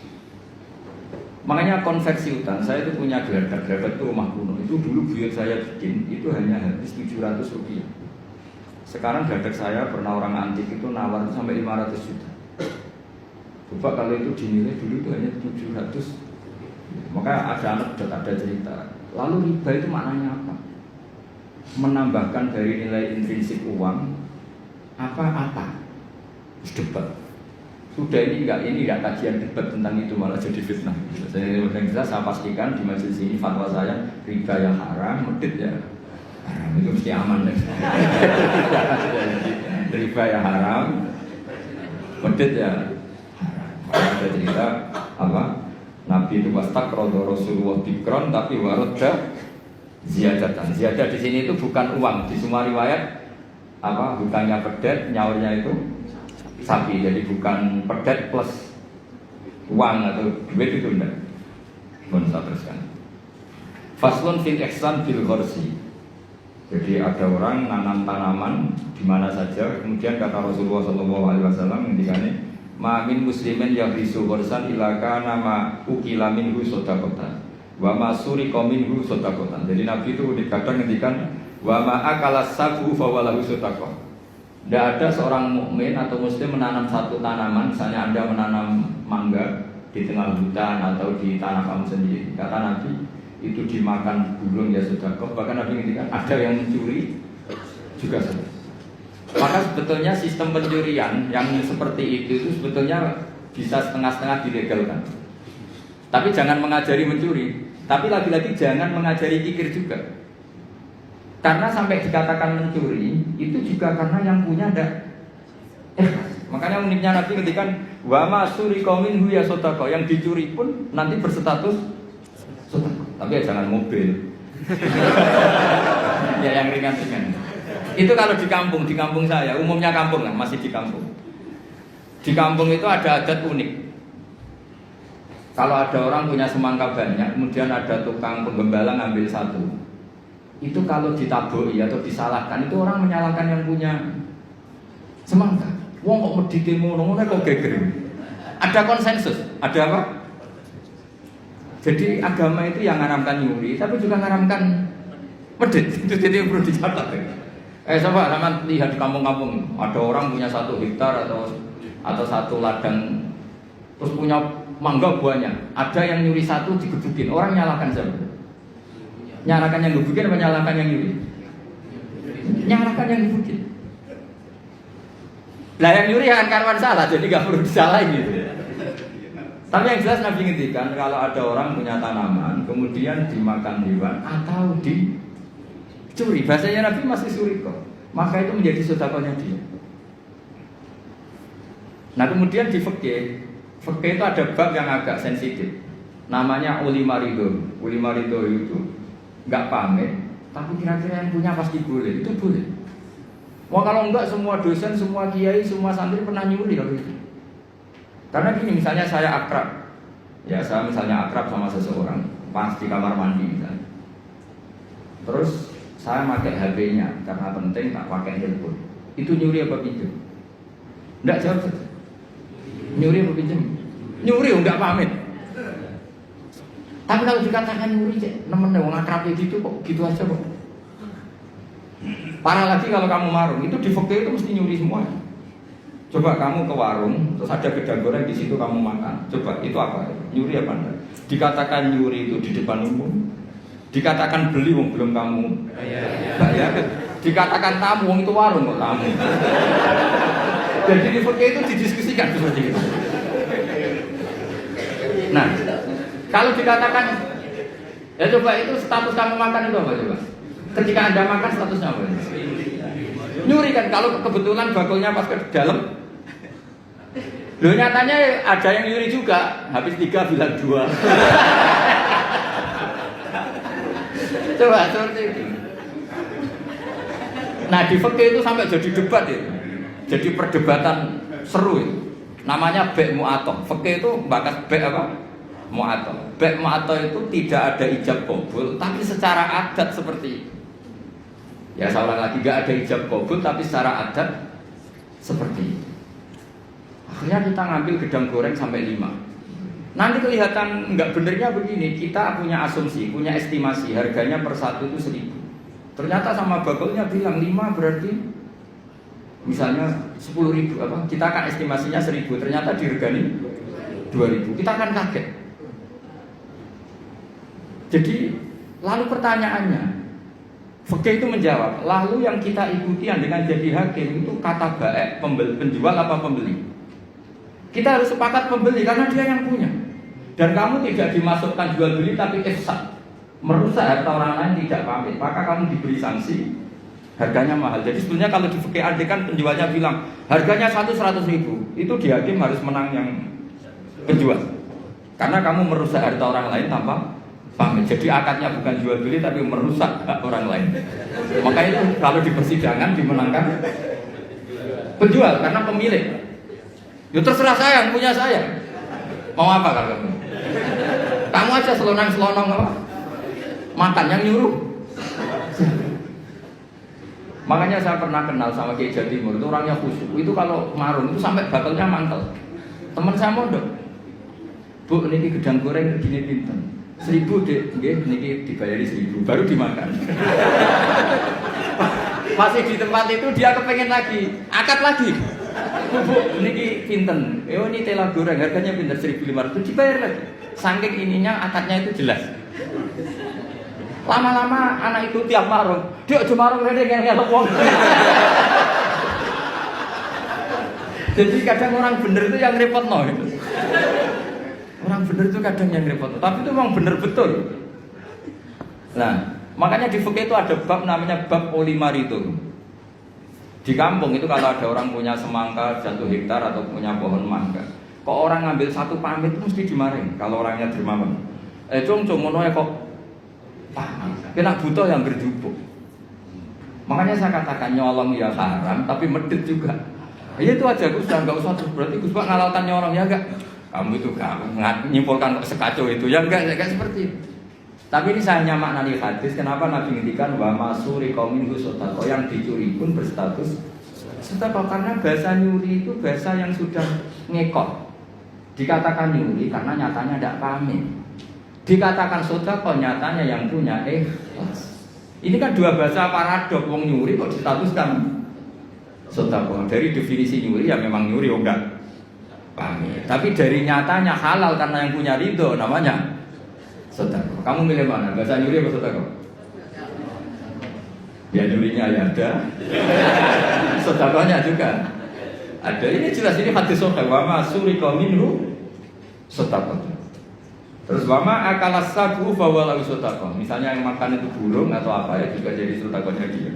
A: Makanya konversi utang, saya itu punya geladak itu rumah kuno. Itu dulu buyut saya bikin, itu hanya habis 700 rupiah. Sekarang geladak saya pernah orang antik itu nawar sampai 500 juta. Coba kalau itu dinilai dulu itu hanya 700. Maka ada anak ada cerita. Lalu riba itu maknanya apa? Menambahkan dari nilai intrinsik uang apa-apa. Debat. Sudah ini enggak kajian debat tentang itu, malah jadi fitnah. Saya pastikan di majelis ini fatwa saya riba yang haram, medit ya haram, itu mesti aman deh. Riba yang haram, medit ya haram. Ada cerita apa? Nabi itu wastakrodo Rasulullah bikron tapi warodda ziyadatan. Ziyadah di sini itu bukan uang, di semua riwayat apa bukannya pedet, nyaurnya itu sapi, jadi bukan pedet plus uang atau duit itu enggak. Mohon saya teruskan. Faslun fil ihsan bil ghorsi. Jadi ada orang nanam tanaman di mana saja, kemudian kata Rasulullah SAW ngendikane ma min muslimin yang risu ghorsan ilaka nama ukila minhu sodakotan wa ma surika minhu sodakotan. Jadi Nabi itu dikatakan ngendikan wa ma akala sabu fawalahu sodakot. Tidak ada seorang mukmin atau muslim menanam satu tanaman, misalnya Anda menanam mangga di tengah hutan atau di tanah kamu sendiri. Kata Nabi, itu dimakan burung ya sedekah. Bahkan Nabi ngendikan ada yang mencuri juga sedekah. Maka sebetulnya sistem pencurian yang seperti itu sebetulnya bisa setengah-setengah dilegalkan. Tapi jangan mengajari mencuri. Tapi lagi-lagi jangan mengajari kikir juga. Karena sampai dikatakan mencuri itu juga karena yang punya ada makanya uniknya Nabi ketika wa masuri qaumin huya sodako, yang dicuri pun nanti berstatus sodako. Tapi ya jangan mobil. Ya yang ringan-ringan. Itu kalau di kampung saya, umumnya kampung lah, masih di kampung. Di kampung itu ada adat unik. Kalau ada orang punya semangka banyak, kemudian ada tukang penggembala ngambil satu. Itu kalau ditaboi atau disalahkan, itu orang menyalahkan yang punya semangka. Wong kok medite ngono kok geger. Ada konsensus, ada apa? Jadi agama itu yang ngaramkan nyuri, tapi juga ngaramkan medit. Itu jadi perlu dicatat. Coba sama lihat di kampung-kampung, ada orang punya 1 hektar atau 1 ladang, terus punya mangga banyak. Ada yang nyuri 1 digebukin, orang nyalahkan siapa? Nyalakan yang gebukin apa nyalakan yang nyuri? Nyalakan yang gebukin. Lah yang nyuri akan karuan salah, jadi gak perlu disalahin gitu. Tapi yang jelas Nabi ngendikan kalau ada orang punya tanaman kemudian dimakan hewan atau dicuri, bahasanya Nabi masih suri kok. Maka itu menjadi sedekahnya dia. Nah kemudian di fikih itu ada bab yang agak sensitif. Namanya ulima ridho. Ulima ridho itu nggak pamit, tapi kira-kira yang punya pasti boleh, itu boleh. Wah kalau enggak semua dosen, semua kiai, semua santri pernah nyuri kalau itu. Karena gini, misalnya saya akrab, ya saya misalnya akrab sama seseorang, pas di kamar mandi misalnya. Terus saya pakai HP-nya karena penting, tak pakai handphone. Itu nyuri apa pinjam? Enggak, jawab saja. Nyuri apa pinjam? Nyuri, enggak pamit. Tapi kalau dikatakan nyuri, nemen wong akrab gitu kok, gitu aja kok. Parah lagi kalau kamu marung, itu di fikih itu mesti nyuri semua. Coba kamu ke warung, terus ada gedang goreng di situ kamu makan. Coba itu apa? Nyuri apa enggak? Dikatakan nyuri itu di depan umum. Dikatakan beli wong belum kamu bayar. Dikatakan tamu wong itu warung kok tamu. Jadi di fikih itu didiskusikan seperti itu. Nah, kalau dikatakan Ya coba itu status kamu makan itu apa coba? Ketika Anda makan statusnya apa? Nyuri kan, kalau kebetulan bakulnya pas ke dalam. Loh nyatanya ada yang nyuri juga, habis 3 bilang 2. Coba seperti itu. Nah di fikih itu sampai jadi debat ya. Jadi perdebatan seru itu. Namanya bek mu'atoh. Fikih itu bakas bek apa? Mu'atoh. Bek mu'atoh itu tidak ada ijab qabul, tapi secara adat seperti itu. Ya saya ulang lagi, gak ada ijab qabul, tapi secara adat seperti itu. Akhirnya kita ngambil gedang goreng sampai 5. Nanti kelihatan nggak benernya begini, kita punya asumsi, punya estimasi, harganya per satu itu 1.000. Ternyata sama bakulnya bilang 5 berarti misalnya 10.000 apa? Kita akan estimasinya 1.000, ternyata diregani 2.000. Kita akan kaget. Jadi lalu pertanyaannya, fikih itu menjawab, lalu yang kita ikuti dengan jadi hakim itu kata baik, penjual apa pembeli? Kita harus sepakat pembeli karena dia yang punya. Dan kamu tidak dimasukkan jual beli tapi ifsad, merusak harta orang lain tidak pamit, maka kamu diberi sanksi, harganya mahal. Jadi sebenarnya kalau di fikih adil kan penjualnya bilang harganya 100.000, itu di hakim harus menang yang penjual, karena kamu merusak harta orang lain tanpa pamit. Jadi akadnya bukan jual beli tapi merusak hak orang lain. Maka itu kalau di persidangan dimenangkan penjual karena pemilik. Ya terserah saya, yang punya saya. Mau apa kalau kamu? Kamu aja selonang-selonong apa? Makan yang nyuruh. Makanya saya pernah kenal sama Kiai Jawa Timur, itu orangnya khusyuk. Itu kalau marun itu sampai bakalnya mantel. Teman saya mondok. Bu, ini gedang goreng gini pinten. 1.000 dek, ini dibayari 1.000, baru dimakan. Masih di tempat itu dia kepengen lagi, akad lagi. Bu, ini pinten. Ini tela goreng harganya pinten 1.500, dibayar lagi. Saking ininya akadnya itu jelas. Lama-lama anak itu tiap marung, dia aja marung rene ngene wong. Jadi kadang orang bener itu yang repotno gitu. Orang bener itu kadang yang repotno, tapi itu memang bener betul. Nah, makanya di fikih itu ada bab namanya bab olimar itu. Di kampung itu kalau ada orang punya semangka 1 hektar atau punya pohon mangga, kok orang ngambil 1 pamit itu mesti dimarahin kalau orangnya dermawan. Cung ngono ya kok paham, kena butuh yang berjubuk. Makanya saya katakan nyolong ya haram, tapi medit juga. Ya itu aja Gus, nggak usah terus berarti Gus Pak ngalalkan nyolong ya enggak. Kamu itu nggak nyimpulkan sekacau itu ya enggak seperti itu. Tapi ini saya hanya maknani hadis. Kenapa Nabi ngendikan wa masuri qaumin husotako, yang dicuri pun berstatus sedekah, karena bahasa nyuri itu bahasa yang sudah ngekot. Dikatakan nyuri karena nyatanya tidak pamit. Dikatakan sedekah nyatanya yang punya ikhlas. Ini kan dua bahasa paradok. Wong nyuri kok distatuskan sedekah. Dari definisi nyuri ya memang nyuri enggak pamit. Tapi dari nyatanya halal karena yang punya ridho namanya sedekah. Kamu milih mana? Bahasa nyuri apa sedekah? Ya nyurinya ya ada. Sedekahnya juga ada. Ini jelas, ini hadis sahih wa ma surika minhu sedekah. Terus wama akalas sabu fawalau sedekah. Misalnya yang makan itu burung atau apa ya juga jadi sedekahnya dia.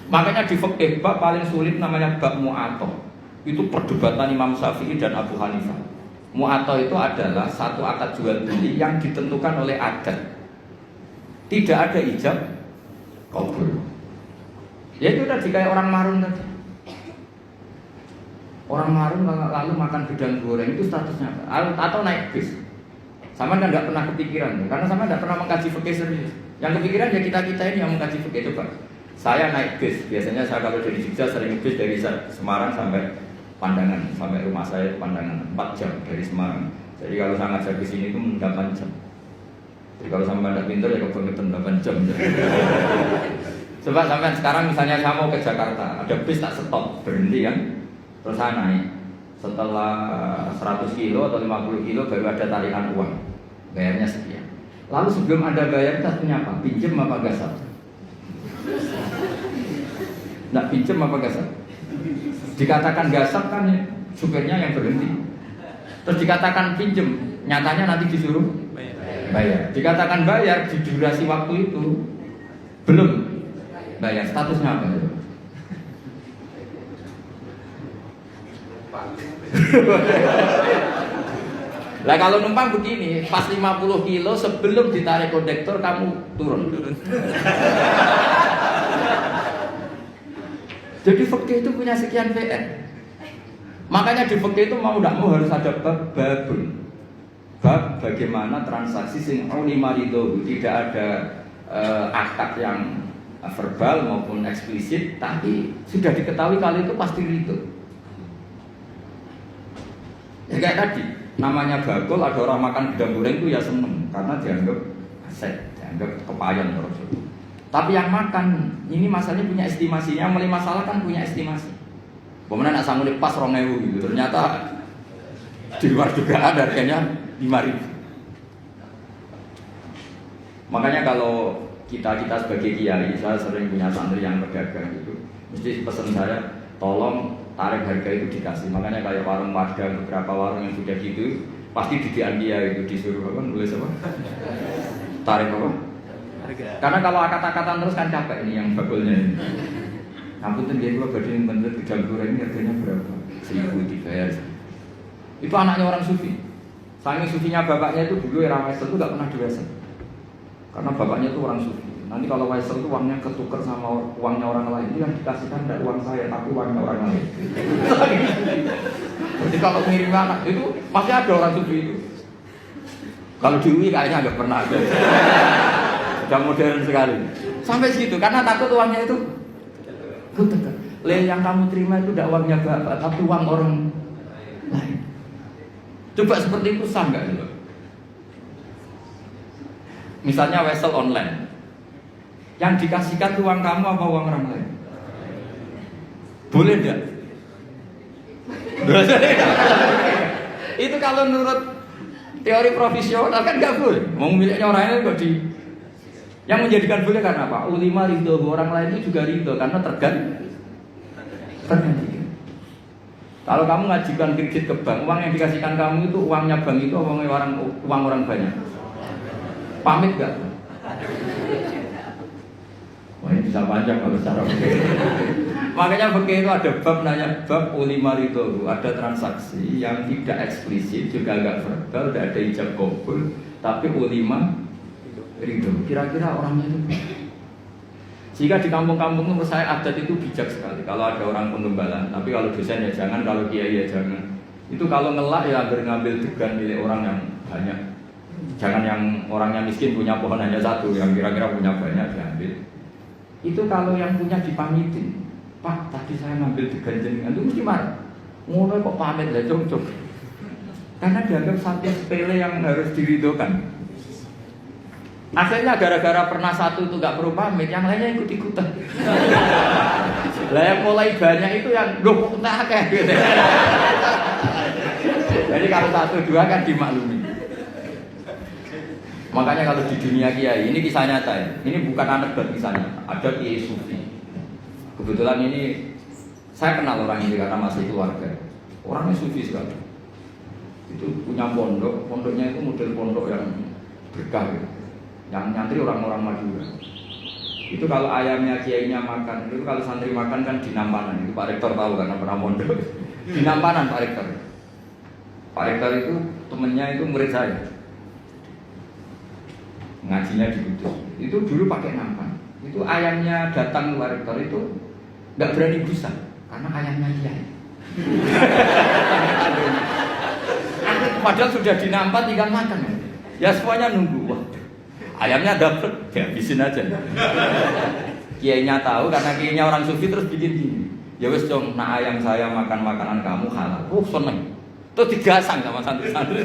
A: Makanya di fikih bab paling sulit namanya bab mu'atoh. Itu perdebatan Imam Syafi'i dan Abu Hanifah. Mu'atoh itu adalah satu akad jual beli yang ditentukan oleh adat. Tidak ada ijab qabul. Ya itu tadi kayak orang marun tadi. Orang marun lalu makan gedang goreng itu statusnya apa? Atau naik bis. Sama kan nggak pernah kepikiran, karena sama nggak pernah mengkaji fikih serius. Yang kepikiran ya kita ini yang mengkaji fikih. Coba, saya naik bis. Biasanya saya kalau dari Jogja sering bis dari Semarang sampai Pandangan, sampai rumah saya Pandangan 4 jam dari Semarang. Jadi kalau saya ngajar ke sini itu 8 jam. Jadi kalau sampai tidak pintar ya kebangetan 8 jam. Coba sampai sekarang misalnya saya mau ke Jakarta, ada bis tak stop, berhenti kan, terus saya naik. Setelah 100 kilo atau 50 kilo baru ada tarikan uang, bayarnya sekian. Lalu sebelum Anda bayar kita punya apa? Pinjem apa gasap? Nggak pinjem apa gasap? Dikatakan gasap kan supirnya yang berhenti. Terus dikatakan pinjem, nyatanya nanti disuruh bayar. Dikatakan bayar di durasi waktu itu belum bayar. Statusnya apa? Lah kalau numpang begini, pas 50 kilo sebelum ditarik kondektor kamu turun. Jadi fikih itu punya sekian PR. Makanya di fikih itu mau tidak mau harus ada babun. Bab bagaimana transaksi sing ulima ridho, tidak ada akad yang verbal maupun eksplisit, tapi sudah diketahui kali itu pasti ridho. Ya kayak tadi, namanya bakul, ada orang makan gedang goreng itu ya seneng karena dianggap aset, dianggap kepayan terus. Tapi yang makan ini masalahnya punya estimasi, yang mulai masalah kan punya estimasi. Kemudian nak sanggup pas 2.000 gitu, ternyata di luar juga ada harganya 5.000. Makanya kalau kita sebagai kiai, saya sering punya santri yang pedagang gitu, mesti pesan saya, tolong tarif harga itu dikasih. Makanya kayak warung Padang, beberapa warung yang sudah gitu, pasti didian dia itu disuruh apa, nulis apa? Tarif apa? Harga. Karena kalau akad-akatan terus kan capek ini yang bakulnya ini. Ampun tuh dia dua badai yang bener gedang goreng ini harganya berapa? 1.000 dibayar. Itu anaknya orang sufi. Saking sufinya bapaknya itu dulu era Wesel itu gak pernah diwasel. Karena bapaknya itu orang sufi. Nanti kalau Wesel itu uangnya ketukar sama uangnya orang lain, itu yang dikasihkan dari uang saya, tapi uangnya orang lain. Jadi kalau ngirim anak itu pasti ada orang sufi itu. Kalau di UI kayaknya agak pernah ada. Sudah modern sekali. Sampai segitu karena takut uangnya itu ketukar. Yang kamu terima itu tidak uangnya bapak, tapi uang orang lain. Coba seperti itu sah nggak gitu? Misalnya Wesel online, yang dikasihkan uang kamu apa uang orang lain? Boleh nggak? Itu kalau menurut teori profesional kan nggak boleh. Mau miliknya orang lain kok di. Yang menjadikan boleh karena apa? Ulima ridho, orang lain itu juga ridho karena terganti. Kalau kamu ngajukan kredit ke bank, uang yang dikasihkan kamu itu uangnya bank itu uang orang banyak. Pamit gak? Wah ini bisa panjang kalau secara fikih. Makanya fikih itu ada bab nanya bab ulima ridho, ada transaksi yang tidak eksplisit juga agak verbal, tidak ada ijab kabul, tapi ulima ridho. Kira-kira orangnya itu. Jika di kampung-kampung menurut saya adat itu bijak sekali. Kalau ada orang penggembala, tapi kalau dosen ya jangan, kalau kiai ya jangan. Itu kalau ngelak ya ngambil degan milik orang yang banyak. Jangan yang orangnya miskin punya pohon hanya satu, yang kira-kira punya banyak diambil. Itu kalau yang punya dipamitin, Pak tadi saya ngambil degan jenengan itu mesti marah. Ngono kok pamit lah cocok. Karena dianggap satu sepele yang harus diridhokan. Akhirnya gara-gara pernah satu itu gak perlu pamit, yang lainnya ikut-ikutan. Lah yang mulai banyak itu yang loh kok tak kayak gitu. Jadi kalau 1-2 kan dimaklumi. Makanya kalau di dunia kiai, ini kisah nyata ya. Ini bukan anekdot kisahnya. Ada kiai sufi. Kebetulan ini saya kenal orang ini karena masih keluarga. Orangnya sufi sekali. Itu punya pondok, pondoknya itu model pondok yang berkah gitu. Yang nyantri orang-orang Madura. Itu kalau ayamnya kiainya makan, itu kalau santri makan kan di Nampanan. Itu Pak Rektor tahu karena pernah mondok. Di Nampanan Pak Rektor. Pak Rektor itu temennya itu murid saya. Ngajinya di Kudus. Itu dulu pakai nampan. Itu ayamnya datang ke Pak Rektor itu nggak berani busa karena ayamnya kiai. Padahal sudah dinampan tinggal makan. Ya semuanya nunggu. Wah, ayamnya dapet, dihabisin aja. Kiainya tahu karena kiainya orang sufi terus bikin gini. Ya wes dong, nah ayam saya makan makanan kamu halal. Seneng. Terus digasang sama santri-santri.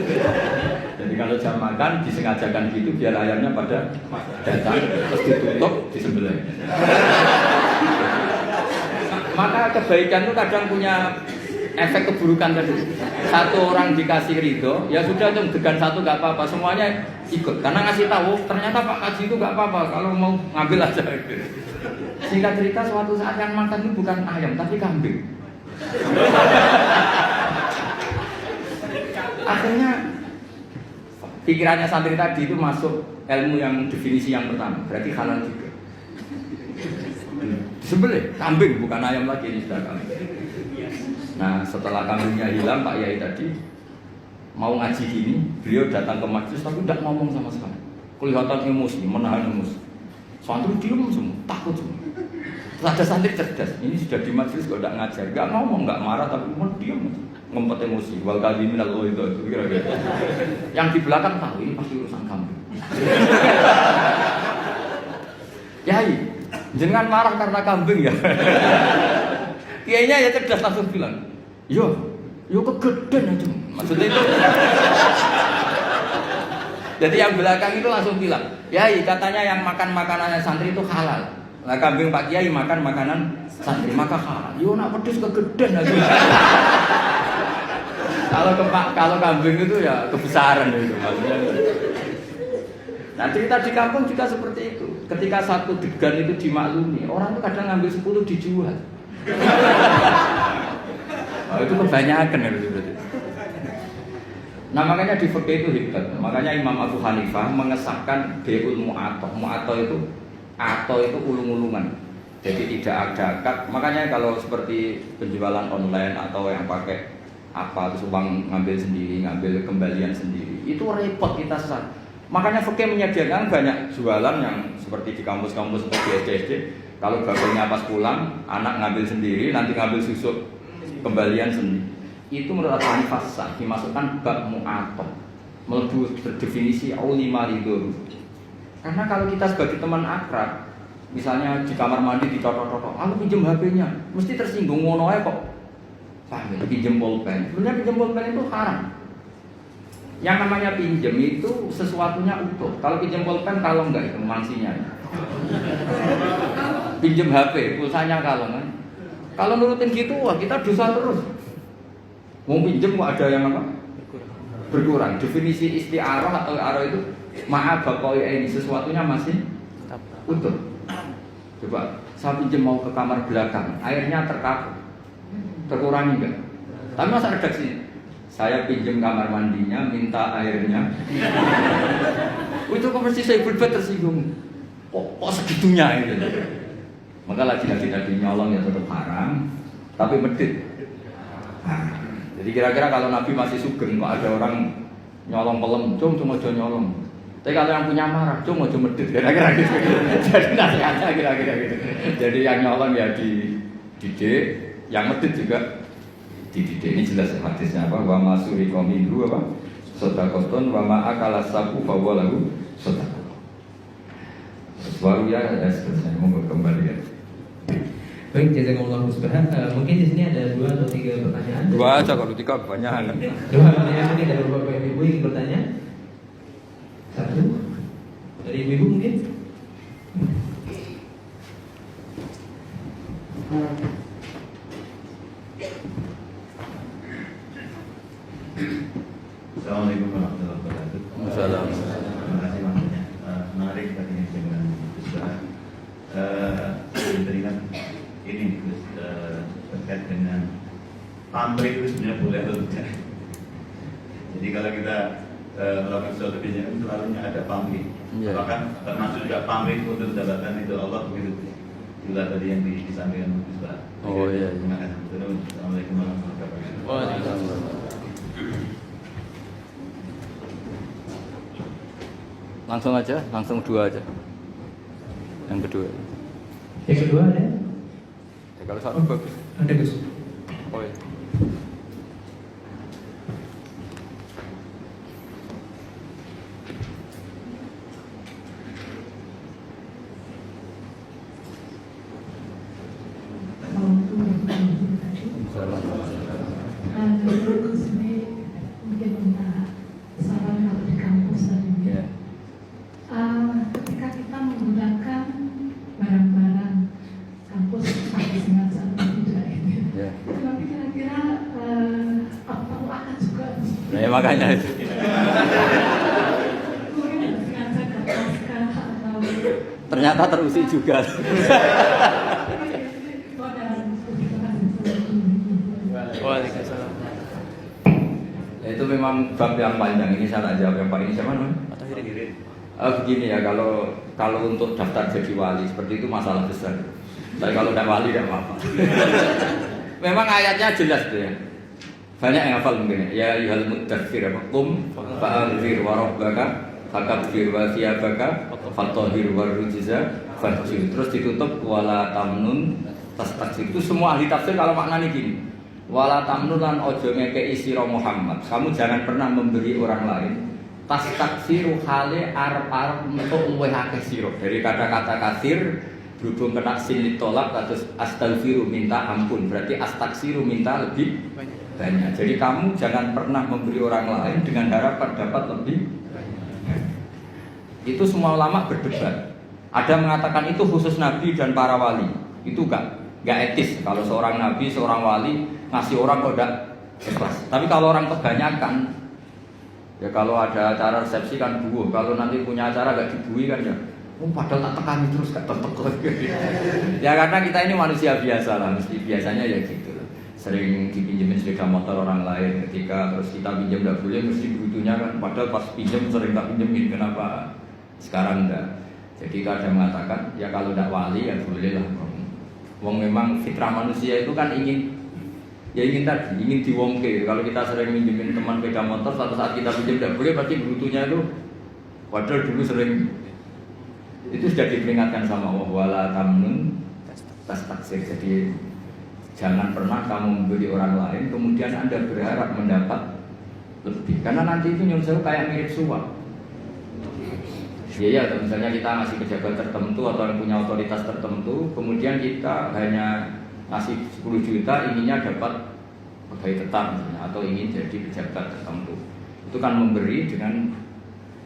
A: Jadi kalau jam makan disengajakan gitu biar ayamnya pada datang terus ditutup disembelih. Maka kebaikan itu kadang punya efek keburukan tadi. Satu orang dikasih ridho, ya sudah dong degan satu gak apa-apa, semuanya ikut. Karena ngasih tahu ternyata Pak Kaji itu gak apa-apa, kalau mau ngambil aja. Singkat cerita suatu saat yang makan itu bukan ayam tapi kambing. Akhirnya pikirannya santri tadi itu masuk ilmu yang definisi yang pertama, berarti halal juga. Disembelih kambing bukan ayam lagi, ini sudah kambing. Nah setelah kambingnya hilang, Pak Yai tadi mau ngaji gini, beliau datang ke majelis tapi tidak ngomong sama sekali. Kelihatan emosi, menahan emosi. Santri diem semua, takut semua. Terus ada santri cerdas, ini sudah di majelis kok tidak ngajar, nggak ngomong, nggak marah tapi cuma diem, ngempet emosi. Wal kadhimin al itu kira-kira. Yang di belakang tahu ini pasti urusan kambing. Yai, jangan marah karena kambing ya. Kiainya ya cerdas langsung bilang, yo kegedean aja. Maksudnya itu. Jadi yang belakang itu langsung bilang, Yai katanya yang makan makanannya santri itu halal. Nah kambing Pak Kiai makan makanan santri maka halal. Yo nak pedes kegedean aja. Kalau kambing itu ya kebesaran itu maksudnya. Nah cerita di kampung juga seperti itu. Ketika satu degan itu dimaklumi, orang itu kadang ngambil 10 dijual. Oh, itu kebanyakan ya berarti. Nah makanya di fikih itu hebat. Makanya Imam Abu Hanifah mengesahkan beul mu'atoh. Mu'atoh itu ulung-ulungan. Jadi tidak ada akad. Makanya kalau seperti penjualan online atau yang pakai apa terus uang ngambil sendiri, ngambil kembalian sendiri, itu repot kita sesat. Makanya fikih menyediakan banyak jualan yang seperti di kampus-kampus seperti SD. Kalau bapaknya pas pulang, anak ngambil sendiri, nanti ngambil susu kembalian sendiri. Itu menurut Hanifah sah, dimasukkan bab mu'atoh, melebu berdefinisi aulima ridho. Karena kalau kita sebagai teman akrab, misalnya di kamar mandi ditotok-totok, aku pinjam HP-nya, mesti tersinggung ngono ae kok. Paham ya? Pinjam pulpen. Sebenarnya pinjam pulpen itu haram. Yang namanya pinjam itu sesuatunya utuh. Kalau pinjam pulpen kalau enggak itu mansinya. Pinjam HP, pulsanya kalau kan. Kalau nurutin gitu, wah kita dosa terus. Mau pinjam kok ada yang apa? Berkurang. Definisi isti'arah atau arah itu maaf bapak ini sesuatunya masih utuh. Coba saya pinjam mau ke kamar belakang, airnya terkapur, terkurangi enggak? Tapi masa redaksi? Saya pinjam kamar mandinya, minta airnya. Itu kok mesti saya berbuat tersinggung. Kok segitunya itu? Maka lagi-lagi tadi nyolong ya tetap haram, tapi medit. Jadi kira-kira kalau Nabi masih sugeng, kok ada orang nyolong pelem, cuma nyolong. Tapi kalau yang punya marah, cuma medit. Kira-kira gitu. Jadi nasihatnya kira-kira gitu. Jadi yang nyolong ya dididik, yang medit juga dididik. Ini jelas hadisnya apa? Wa masuri qomidhu apa? Sodakoton wa ma'akala sabu fawalahu sodakot. Baru ya seterusnya mau kembali ya.
B: Baik, jazakumullah khairan. Mungkin di sini ada 2 atau 3 pertanyaan.
A: 2 aja kalau 3 banyak.
B: 2 pertanyaan mungkin dari Bapak Ibu yang bertanya. 1 dari Ibu mungkin.
C: Assalamualaikum warahmatullahi wabarakatuh.
A: Assalamualaikum.
C: Terima kasih makanya menarik tadi dengan Ustaz. Teringat ini terkait dengan pamrih itu sebenarnya boleh atau tidak. Jadi kalau kita melakukan sesuatu bisnis itu selalunya ada pamrih. Bahkan termasuk juga pamrih untuk mendapatkan itu Allah begitu. Itulah tadi yang disampaikan Ustaz.
A: Oh iya.
C: Terima kasih. Assalamualaikum warahmatullahi wabarakatuh.
A: Waalaikumsalam. Langsung aja, langsung 2 aja. Yang kedua.
B: Yang kedua ada?
A: Ya, kalau 1 bagus.
B: Ada Gus.
A: Oh iya.
D: Mungkin minta saran kalau di kampus tadi.
A: Yeah.
D: Ketika kita menggunakan barang-barang kampus pakai sengaja tidak ini.
A: Yeah.
D: Tapi kira-kira apa akan juga?
A: Nah, ya makanya itu.
D: Mungkin ada sengaja ke pasca atau.
A: Ternyata terusik juga.
B: Waalaikumsalam.
A: Ya, itu memang bab yang panjang. Ini saya tak jawab yang paling siapa namanya? Begini ya, kalau untuk daftar jadi wali seperti itu masalah besar. Tapi kalau tidak wali tidak apa-apa. Memang ayatnya jelas tuh ya. Banyak yang hafal mungkin ya. Ya ayyuhal muddatsir qum fa'anzir wa rabbaka fakabbir wa thiyabaka fatahhir wa rujza fahjur. Terus ditutup wala tamnun tastakbir. Itu semua ahli tafsir kalau maknanya gini. Wala tamnun lan ojo ngekei sira Muhammad. Kamu jangan pernah memberi orang lain. Tastakbiru hale arep-arep metu luwih akeh sira. Dari kata-kata kasir berhubung kena sin ditolak terus astaghfiru minta ampun. Berarti astaghfiru minta lebih banyak. Jadi kamu jangan pernah memberi orang lain dengan harapan dapat lebih. Itu semua ulama berdebat. Ada mengatakan itu khusus nabi dan para wali. Itu enggak etis kalau seorang nabi, seorang wali ngasih orang kok enggak ikhlas. Tapi kalau orang kebanyakan, ya kalau ada acara resepsi kan buuh. Kalau nanti punya acara enggak dibuih kan ya. Padahal tak tekani terus enggak tertekuk. Ya karena kita ini manusia biasa lah, mesti biasanya ya gitu. Sering dipinjemin sepeda motor orang lain, ketika terus kita pinjam enggak boleh mesti butuhnya kan. Padahal pas pinjam sering tak pinjemin, kenapa sekarang enggak? Jadi ada mengatakan ya kalau enggak wali ya boleh lah. Wong memang fitrah manusia itu kan ingin tadi, ingin diwongke. Kalau kita sering minjemin teman sepeda motor, suatu saat kita pinjam tidak boleh, pasti butuhnya itu. Padahal dulu sering itu sudah diperingatkan sama Allah wala tamnun tastaksir. Jadi jangan pernah kamu memberi orang lain kemudian Anda berharap mendapat lebih. Karena nanti itu nyuruh kayak mirip suap. Ya, atau misalnya kita ngasih pejabat tertentu atau yang punya otoritas tertentu, kemudian kita hanya ngasih 10 juta, inginnya dapat pegawai tetap misalnya, atau ingin jadi pejabat tertentu. Itu kan memberi dengan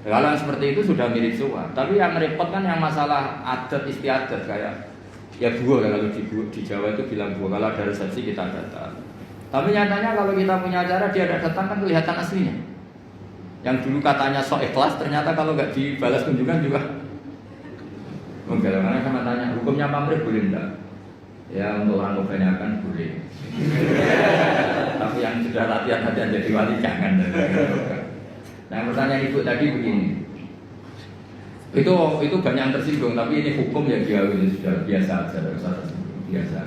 A: kalau yang seperti itu sudah mirip suap. Tapi yang repot kan yang masalah adat istiadat kayak ya buah, kalau di Jawa itu bilang buah. Kalau ada resepsi kita datang. Tapi nyatanya kalau kita punya acara dia ada datang kan kelihatan aslinya. Yang dulu katanya sok ikhlas, ternyata kalau nggak dibalas kunjungan juga enggak. Karena sama tanya hukumnya pamrih boleh enggak? Ya untuk orang kebanyakan boleh. Tapi yang sudah latihan jadi wali jangan. Nah pertanyaan ibu tadi begini. Itu banyak yang tersinggung, tapi ini hukum ya dia sudah biasa saja, biasa.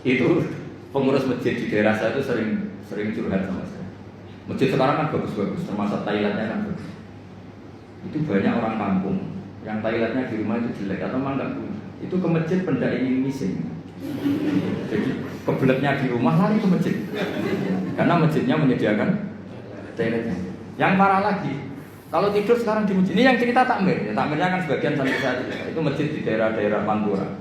A: Itu pengurus masjid di daerah saya itu sering curhat sama saya. Masjid sekarang kan bagus-bagus, termasuk toiletnya kan bagus. Itu banyak orang kampung yang toiletnya di rumah itu jelek atau memang nggak punya. Itu ke masjid benda ingin missing. Jadi kebeletnya di rumah lari ke masjid, karena masjidnya menyediakan toiletnya. Yang parah lagi, kalau tidur sekarang di masjid, ini yang cerita takmir. Ya, takmirnya kan sebagian sampai saat itu masjid di daerah-daerah Pantura.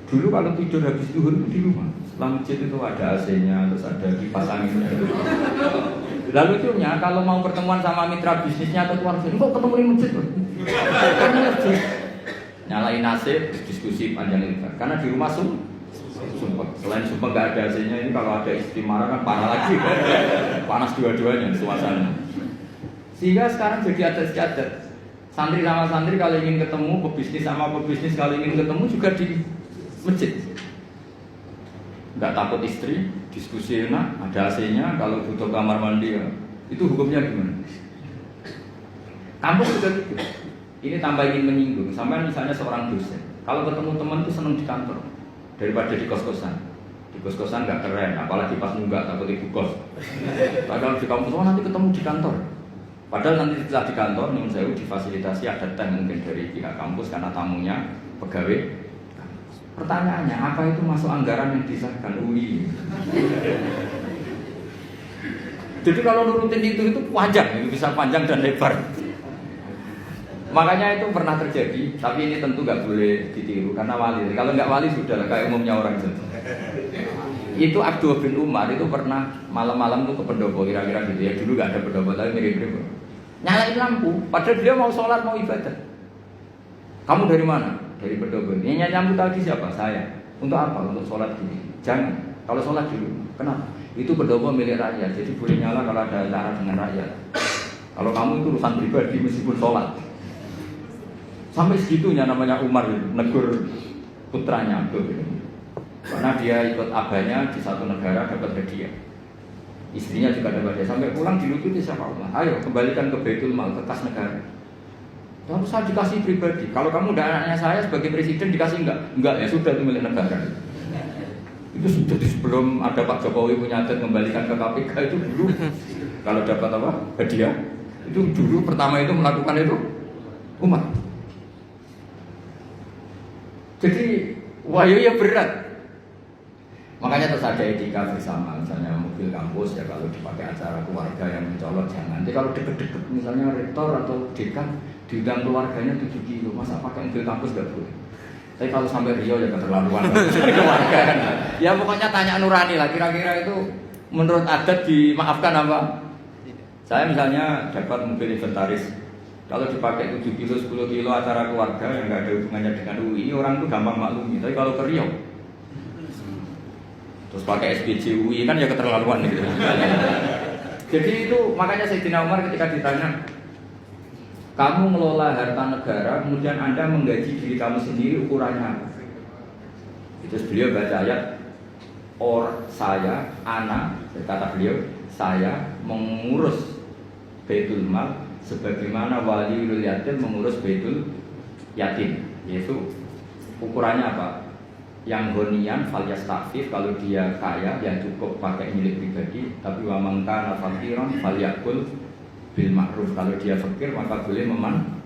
A: Dulu kalau tidur habis zuhur itu di rumah. Setelah masjid itu ada AC-nya, terus ada kipas anginnya. Lalu lucunya kalau mau pertemuan sama mitra bisnisnya atau keluarga, kok ketemu di masjid? Masjid. Nyalain AC, diskusi panjang lebar. Karena di rumah sumpah. Selain sumpah nggak ada AC-nya, ini kalau ada istri marah kan parah lagi. Panas dua-duanya suasana. Sehingga sekarang jadi adat-adat. Santri sama santri kalau ingin ketemu, pebisnis sama pebisnis kalau ingin ketemu juga di masjid. Nggak takut istri, diskusi enak, ada AC-nya, kalau butuh kamar mandi ya. Itu hukumnya gimana? Kampus juga gitu. Ini tambah ingin menyinggung. Sampai misalnya seorang dosen, kalau ketemu teman itu senang di kantor daripada di kos-kosan. Di kos-kosan nggak keren, apalagi pas nunggak takut ibu kos. Padahal di kampus, nanti ketemu di kantor. Padahal nanti setelah di kantor, menurut saya difasilitasi ada teh mungkin dari pihak kampus karena tamunya pegawai. Pertanyaannya, apa itu masuk anggaran yang disahkan UI? Jadi kalau nurutin itu panjang, itu bisa panjang dan lebar. Makanya itu pernah terjadi, tapi ini tentu nggak boleh ditiru karena wali. Kalau nggak wali sudah kayak umumnya orang itu. Itu Abdul bin Umar itu pernah malam-malam tuh ke pendopo kira-kira gitu ya. Dulu nggak ada pendopo tapi mirip-mirip. Nyalain lampu, padahal dia mau sholat mau ibadah. Kamu dari mana? Dari pendopo. Ini nyambut tadi siapa? Saya. Untuk apa? Untuk sholat gini. Jangan. Kalau sholat dulu. Kenapa? Itu pendopo milik rakyat. Jadi boleh nyala kalau ada acara dengan rakyat. Kalau kamu itu urusan pribadi meskipun sholat. Sampai segitunya namanya Umar negur putranya Abdul. Karena dia ikut abahnya di satu negara dapat hadiah. Istrinya juga dapat dia. Sampai pulang dilucuti siapa Allah. Ayo kembalikan ke Baitul Mal, ke kas negara. Lalu saya dikasih pribadi. Kalau kamu udah anaknya saya sebagai presiden dikasih enggak? Enggak ya sudah itu milik negara. Itu sudah sebelum ada Pak Jokowi punya adat kembalikan ke KPK itu dulu. Kalau dapat apa? Hadiah. Itu dulu pertama itu melakukan itu umat. Jadi wahyu ya berat. Makanya terus ada etika bersama. Misalnya mobil kampus ya kalau dipakai acara keluarga yang mencolok jangan. Jadi kalau deket-deket misalnya rektor atau dekan diundang keluarganya 7 kilo, masa pakai mobil kampus gak boleh. Tapi kalau sampai Rio ya keterlaluan keluarga kan. Ya pokoknya tanya nurani lah. Kira-kira itu menurut adat dimaafkan apa? Saya misalnya dapat mobil inventaris. Kalau dipakai 7 kilo, 10 kilo acara keluarga yang nggak ada hubungannya dengan UI, orang itu gampang maklumi. Tapi kalau ke Rio, terus pakai SPJ UI kan ya keterlaluan gitu. Jadi itu makanya Sayyidina Umar ketika ditanya, kamu mengelola harta negara, kemudian Anda menggaji diri kamu sendiri, ukurannya apa? Itu beliau baca ayat, saya, anak, kata beliau, saya mengurus Baitul Mal sebagaimana waliul yatim mengurus Baitul Yatim. Yaitu ukurannya apa? Yang honian falyastafif, kalau dia kaya yang cukup pakai milik pribadi, tapi wa man kana faqiran falyakul bil ma'ruf, kalau dia fakir maka boleh meman.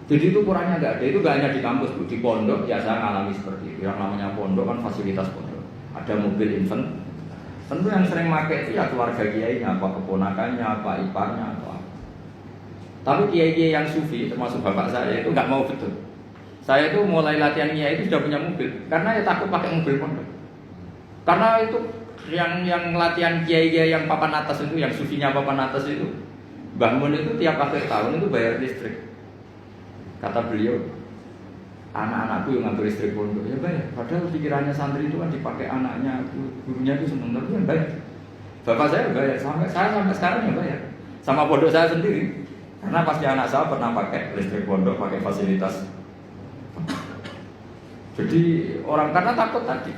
A: Jadi itu ukurannya enggak ada, itu enggak hanya di kampus, Bu. Di pondok biasa ngalami seperti itu. Yang namanya pondok kan fasilitas pondok. Ada mobil infant. Tentu yang sering pakai itu ya keluarga kiainya, apa keponakannya, apa iparnya, atau apa. Tapi kiai-kiai yang sufi, termasuk bapak saya itu enggak mau betul. Saya itu mulai latihan kiai itu sudah punya mobil, karena ya takut pakai mobil pondok. Karena itu yang latihan kiai-kiai yang papan atas itu, yang sufinya papan atas itu, Mbah Mun itu tiap akhir tahun itu bayar listrik. Kata beliau, anak-anakku yang ngambil listrik pondok ya bayar. Padahal pikirannya santri itu kan dipakai anaknya, gurunya itu seneng, tapi kan bayar. Bapak saya bayar, sampai sekarang ya bayar. Sama pondok saya sendiri, karena pasti anak saya pernah pakai listrik pondok, pakai fasilitas. Jadi orang karena takut tadi,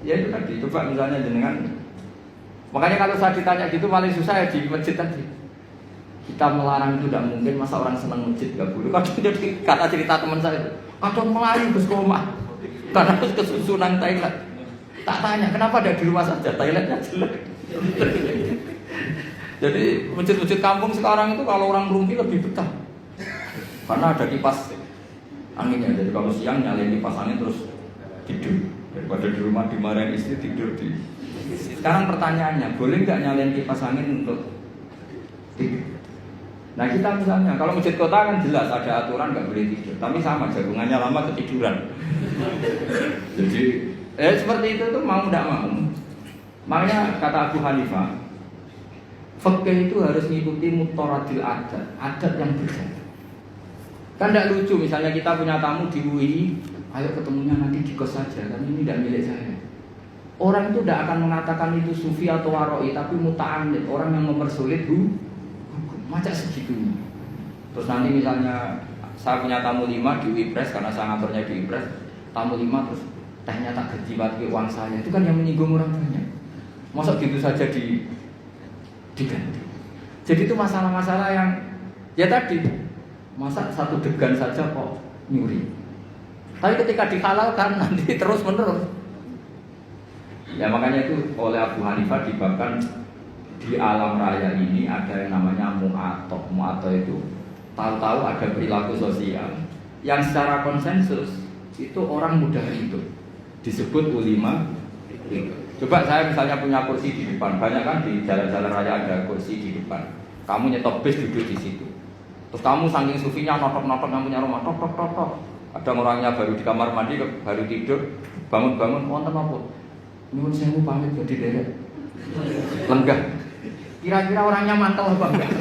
A: ya itu tadi. Coba misalnya jenengan, makanya kalau saya ditanya gitu paling susah ya di masjid tadi. Kita melarang itu tidak mungkin, masa orang senang masjid gak boleh. Kadang jadi kata cerita teman saya itu, kadang melayu ke koma karena harus kesusunan toilet. Tak tanya kenapa ada di rumah saja toiletnya jelek. Jadi masjid-masjid kampung sekarang itu kalau orang rumpi lebih betah, karena ada kipas anginnya. Jadi kalau siang nyalain kipas angin terus tidur, daripada di rumah dimarahin istri tidur di. Sekarang pertanyaannya, boleh nggak nyalain kipas angin untuk tidur? Nah kita misalnya, kalau masjid kota kan jelas ada aturan nggak boleh tidur, tapi sama jagungannya lama ketiduran. Jadi seperti itu tuh mau tidak mau. Makanya kata Abu Hanifah, fikih itu harus mengikuti mutoradil adat yang berjalan. Kan tidak lucu misalnya kita punya tamu di UI, ayo ketemunya nanti di kos saja, kan ini tidak milik saya. Orang itu tidak akan mengatakan itu sufi atau waroi, tapi muta'anid, orang yang mempersulit hukum. Macam segitunya. Terus nanti misalnya saya punya tamu 5 di Wipres, karena saya ngaturnya di Wipres, tamu 5 terus tehnya tak gaji pakai uang saya, itu kan yang menyinggung orang banyak. Masa gitu saja diganti. Jadi itu masalah-masalah yang ya tadi, masa satu degan saja kok nyuri. Tapi ketika dihalalkan nanti terus menerus. Ya makanya itu oleh Abu Hanifah dibabkan di alam raya ini ada yang namanya mu'atok. Mu'atok itu tahu-tahu ada perilaku sosial yang secara konsensus itu orang mudah hidup, disebut ulima. Coba saya misalnya punya kursi di depan, banyak kan di jalan-jalan raya ada kursi di depan, kamu nyetop bis duduk di situ. Terus kamu saking sufinya notok-notok yang punya rumah, tok. Ada orangnya baru di kamar mandi, baru tidur, bangun-bangun, wonten apa? Nyuwun sewu pamit jadi derek. Lenggah. Kira-kira orangnya mantau apa enggak?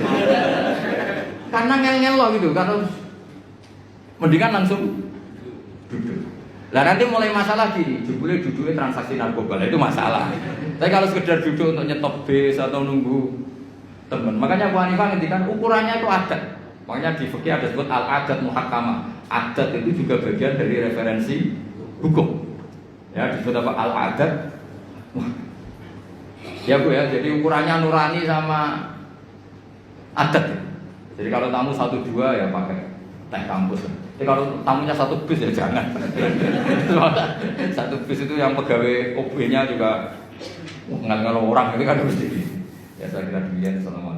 A: Karena ngel-ngel loh gitu, kalau mendingan langsung duduk. Lah nanti mulai masalah gini, jebule duduknya transaksi narkoba, itu masalah. Tapi kalau sekedar duduk untuk nyetop bis atau nunggu teman, makanya Abu Hanifah ngendikan ukurannya itu adat. Makanya di fikih ada disebut al-adat muhakkamah. Adat itu juga bagian dari referensi hukum. Ya disebut apa? Al-adat. Ya Bu ya, jadi ukurannya nurani sama adat. Jadi kalau tamu 1-2 ya pakai teh kampus. Tapi kalau tamunya 1 bis ya jangan. Satu bis itu yang pegawai OB-nya juga nggak orang itu kan mesti. Ya saya kira demikian. Assalamualaikum.